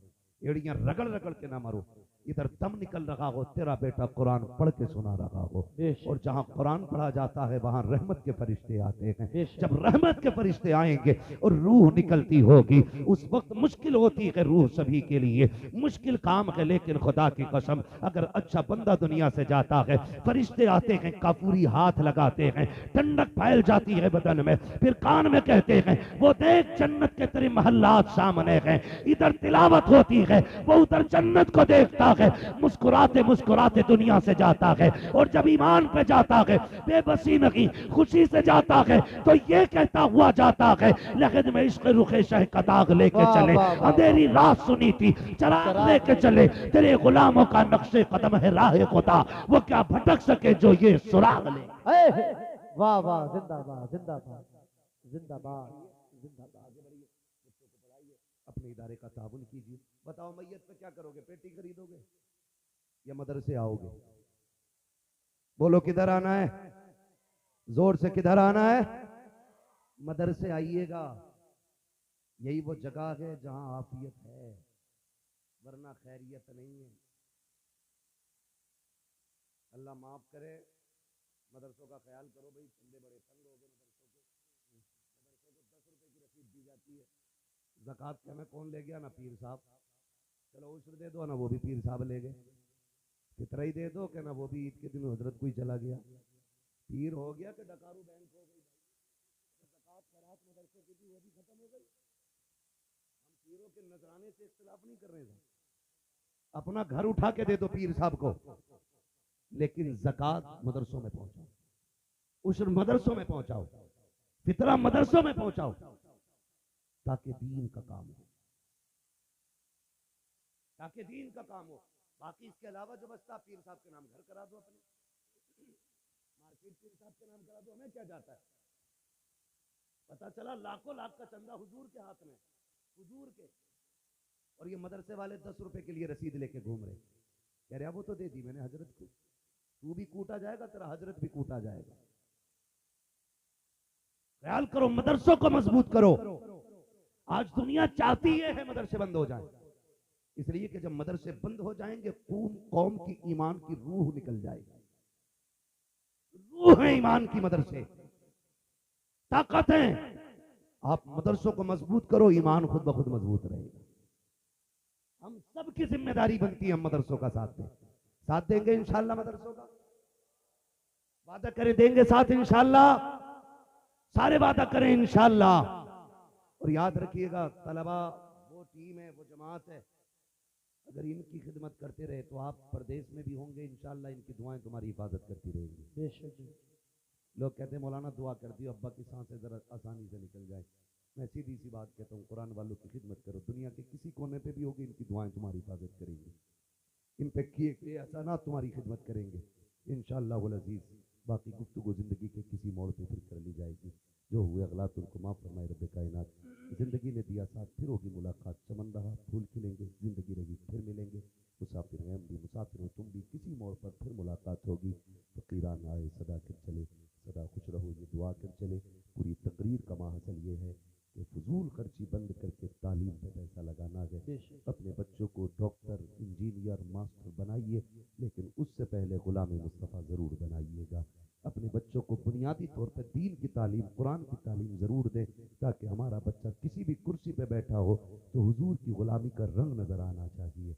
एड़ियां रगड़ रगड़ के ना मरो। इधर दम निकल रहा हो, तेरा बेटा कुरान पढ़ के सुना रहा हो। और जहां कुरान पढ़ा जाता है वहां रहमत के फरिश्ते आते हैं। जब रहमत के फरिश्ते आएंगे और रूह निकलती होगी, उस वक्त मुश्किल होती है रूह सभी के लिए, मुश्किल काम है। लेकिन खुदा की कसम, अगर अच्छा बंदा दुनिया से जाता है, फरिश्ते आते हैं, काफूरी हाथ लगाते हैं, ठंडक फैल जाती है बदन में, फिर कान में कहते हैं वो देख जन्नत के तेरे महल्लात सामने हैं। इधर तिलावत होती है, वो उधर जन्नत को देखता है, मुस्कुराते मुस्कुराते दुनिया से जाता है। और जब ईमान पे जाता है, बेबसी नहीं खुशी से जाता है, तो ये कहता हुआ जाता है, लगन में इश्क रुखे शह का दाग लेके चले, अंधेरी रात सुनी थी चराग लेके चले, तेरे गुलामों का नक्शे कदम है राह खुदा, वो क्या भटक सके जो ये सुराग ले। वाह वाह, जिंदाबाद जिंदाबाद जिंदाबाद जिंदाबाद। अपने इदारे का ताबुन कीजिए। बताओ मैयत पे क्या करोगे? पेटी खरीदोगे या मदरसे आओगे? बोलो किधर आना है? जोर से किधर आना है? मदरसे आइएगा। यही वो जगह है जहां आफियत है, वरना खैरियत नहीं है। अल्लाह माफ करे। मदरसों का ख्याल करो भाई, ठंडे बड़े तंग हो गए मदरसों को 10 रुपए की रसीद दी जाती है। ज़कात के हमें कौन ले गया? ना पीर साहब। चलो उश्र दे दो, ना वो भी पीर साहब ले गए। कितना ही दे दो कि ना वो भी ईद के दिन हजरत कोई चला गया। पीर हो गया कि डकारू बैंक हो गई। ज़कात खैरात मदरसे की थी, वो भी खत्म हो गई। हम पीरों के नजराने से इख्तिलाफ नहीं कर रहे हैं। अपना घर उठा के दे दो पीर साहब को, लेकिन ज़कात मदरसों में पहुंचाओ, उश्र मदरसों में पहुंचाओ, फितरा मदरसों में पहुंचाओ, ताकि दीन का काम हो, ताकि दीन का काम हो। बाकी इसके अलावा जो बचता, पीर साहब के नाम घर करा दो, अपने मार्केट पीर साहब के नाम करा दो, हमें क्या जाता है? पता चला लाखों लाख का चंदा हुजूर के हाथ में, हुजूर के, और ये मदरसे वाले 10 रुपए के लिए रसीद लेके घूम रहे। कह रहे वो तो दे दी मैंने हजरत को, तू भी कूटा जाएगा, तेरा हजरत भी कूटा जाएगा। ख्याल करो, मदरसों को मजबूत करो। आज दुनिया चाहती है मदरसे बंद हो जाए, इसलिए कि जब मदरसे बंद हो जाएंगे, कौम की ईमान की रूह निकल जाएगी। रूह है ईमान की मदरसे, ताकत है। आप मदरसों को मजबूत करो, ईमान खुद ब खुद मजबूत रहेगा। हम सबकी जिम्मेदारी बनती है हम मदरसों का साथ दें। साथ देंगे इंशाल्लाह मदरसों का? वादा करें देंगे साथ इंशाल्लाह? सारे वादा करें इंशाल्लाह। और याद रखिएगा, तलबा वो टीम है, वो जमात है, अगर इनकी खिदमत करते रहे तो आप प्रदेश में भी होंगे इंशाल्लाह। इनकी दुआएं तुम्हारी हिफाजत करती रहेंगी। बेशक। लोग कहते हैं मौलाना दुआ कर दियो अब्बा की सांसें जरा आसानी से निकल जाए। मैं सीधी सी बात कहता हूँ, कुरान वालों की खिदमत करो, दुनिया के किसी कोने पे भी होगी, इनकी दुआएं तुम्हारी हिफाजत करेंगी, इन पे किए एहसानात तुम्हारी खिदमत करेंगे इंशाअल्लाह वल अजीज। बाकी गुफ्तगू ज़िंदगी के किसी मोड़ पे फिर कर ली जाएगी। जो हुए अगलात उनको माफ़ फरमाए रब कायनात। ज़िंदगी ने दिया साथ, फिर होगी मुलाकात। चमन रहा फूल खिलेंगे, ज़िंदगी रही फिर मिलेंगे। मुसाफिर हैं हम भी, मुसाफिर हो तुम भी, किसी मोड़ पर फिर मुलाकात होगी। फ़कीरान आए सदा कर चले, सदा खुश रहो ये दुआ कर चले। पूरी तकरीर का माहसल ये है कि फजूल खर्ची बंद करके तालीम पे पैसा लगाना है। अपने बच्चों को डॉक्टर, इंजीनियर, मास्टर बनाइए, लेकिन उससे पहले गुलाम मुस्तफ़ा ज़रूर बनाइएगा। अपने बच्चों को बुनियादी तौर पर दीन की तालीम, कुरान की तालीम ज़रूर दें, ताकि हमारा बच्चा किसी भी कुर्सी पे बैठा हो तो हुजूर की गुलामी का रंग नज़र आना चाहिए,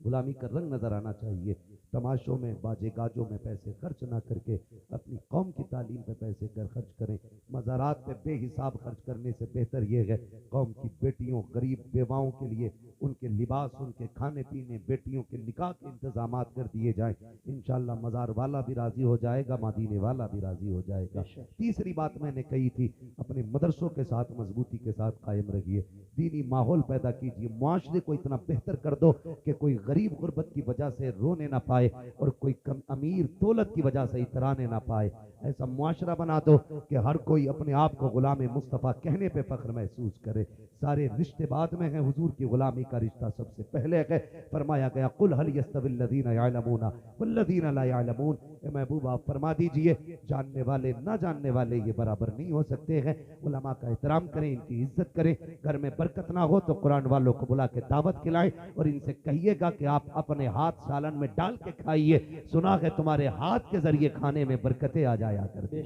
गुलामी का रंग नजर आना चाहिए। तमाशों में, बाजे गाजों में पैसे खर्च ना करके अपनी कौम की तालीम पे पैसे खर्च करें। मज़ारात पे बेहिसाब खर्च करने से बेहतर ये है कौम की बेटियों, गरीब बेवाओं के लिए उनके लिबास, उनके खाने पीने, बेटियों के निकाह के इंतजाम कर दिए जाएं। इंशाअल्लाह मज़ार वाला भी राजी हो जाएगा, मदीने वाला भी राजी हो जाएगा। तीसरी बात मैंने कही थी, अपने मदरसों के साथ मजबूती के साथ कायम रहिए, दीनी माहौल पैदा कीजिए, मुआशरे को इतना बेहतर कर दो कि कोई गरीब गुर्बत की वजह से रोने ना पाए और कोई अमीर दौलत की वजह से इतराने ना पाए। ऐसा मुआशरा बना दो कि हर कोई अपने आप को गुलाम मुस्तफ़ा कहने पे फख्र महसूस करे। सारे रिश्ते बाद में हैं, हुजूर की गुलामी का रिश्ता सबसे पहले है। फरमाया गया कुल हल यस्तविल लज़ीना यअलमूना वल्लज़ीना ला यअलमून। महबूब आप फरमा दीजिए, जानने वाले ना जानने वाले ये बराबर नहीं हो सकते हैं। उलमा का एहतराम करें, इनकी इज्जत करें। घर में बरकत ना हो तो कुरान वालों को बुला के दावत खिलाएं और इनसे कहिएगा कि आप अपने हाथ सालन में डाल के खाइए, सुना है तुम्हारे हाथ के जरिए खाने में बरकतें आ जाया करती।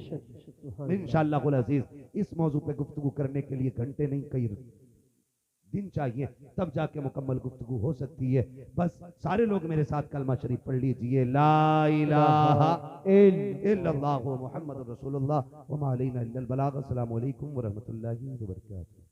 इंशाअल्लाह कुल अजीज, इस मौजू पे गुफ्तगू करने के लिए घंटे नहीं कई दिन चाहिए, तब जाके मुकम्मल गुफ्तगू हो सकती है। बस सारे लोग मेरे साथ कलमा शरीफ पढ़ लीजिए, ला इलाहा इल्लल्लाहु मुहम्मदुर रसूलुल्लाह व मा अलैना इल्लल बलाग। अस्सलामु अलैकुम व रहमतुल्लाहि व बरकातहू।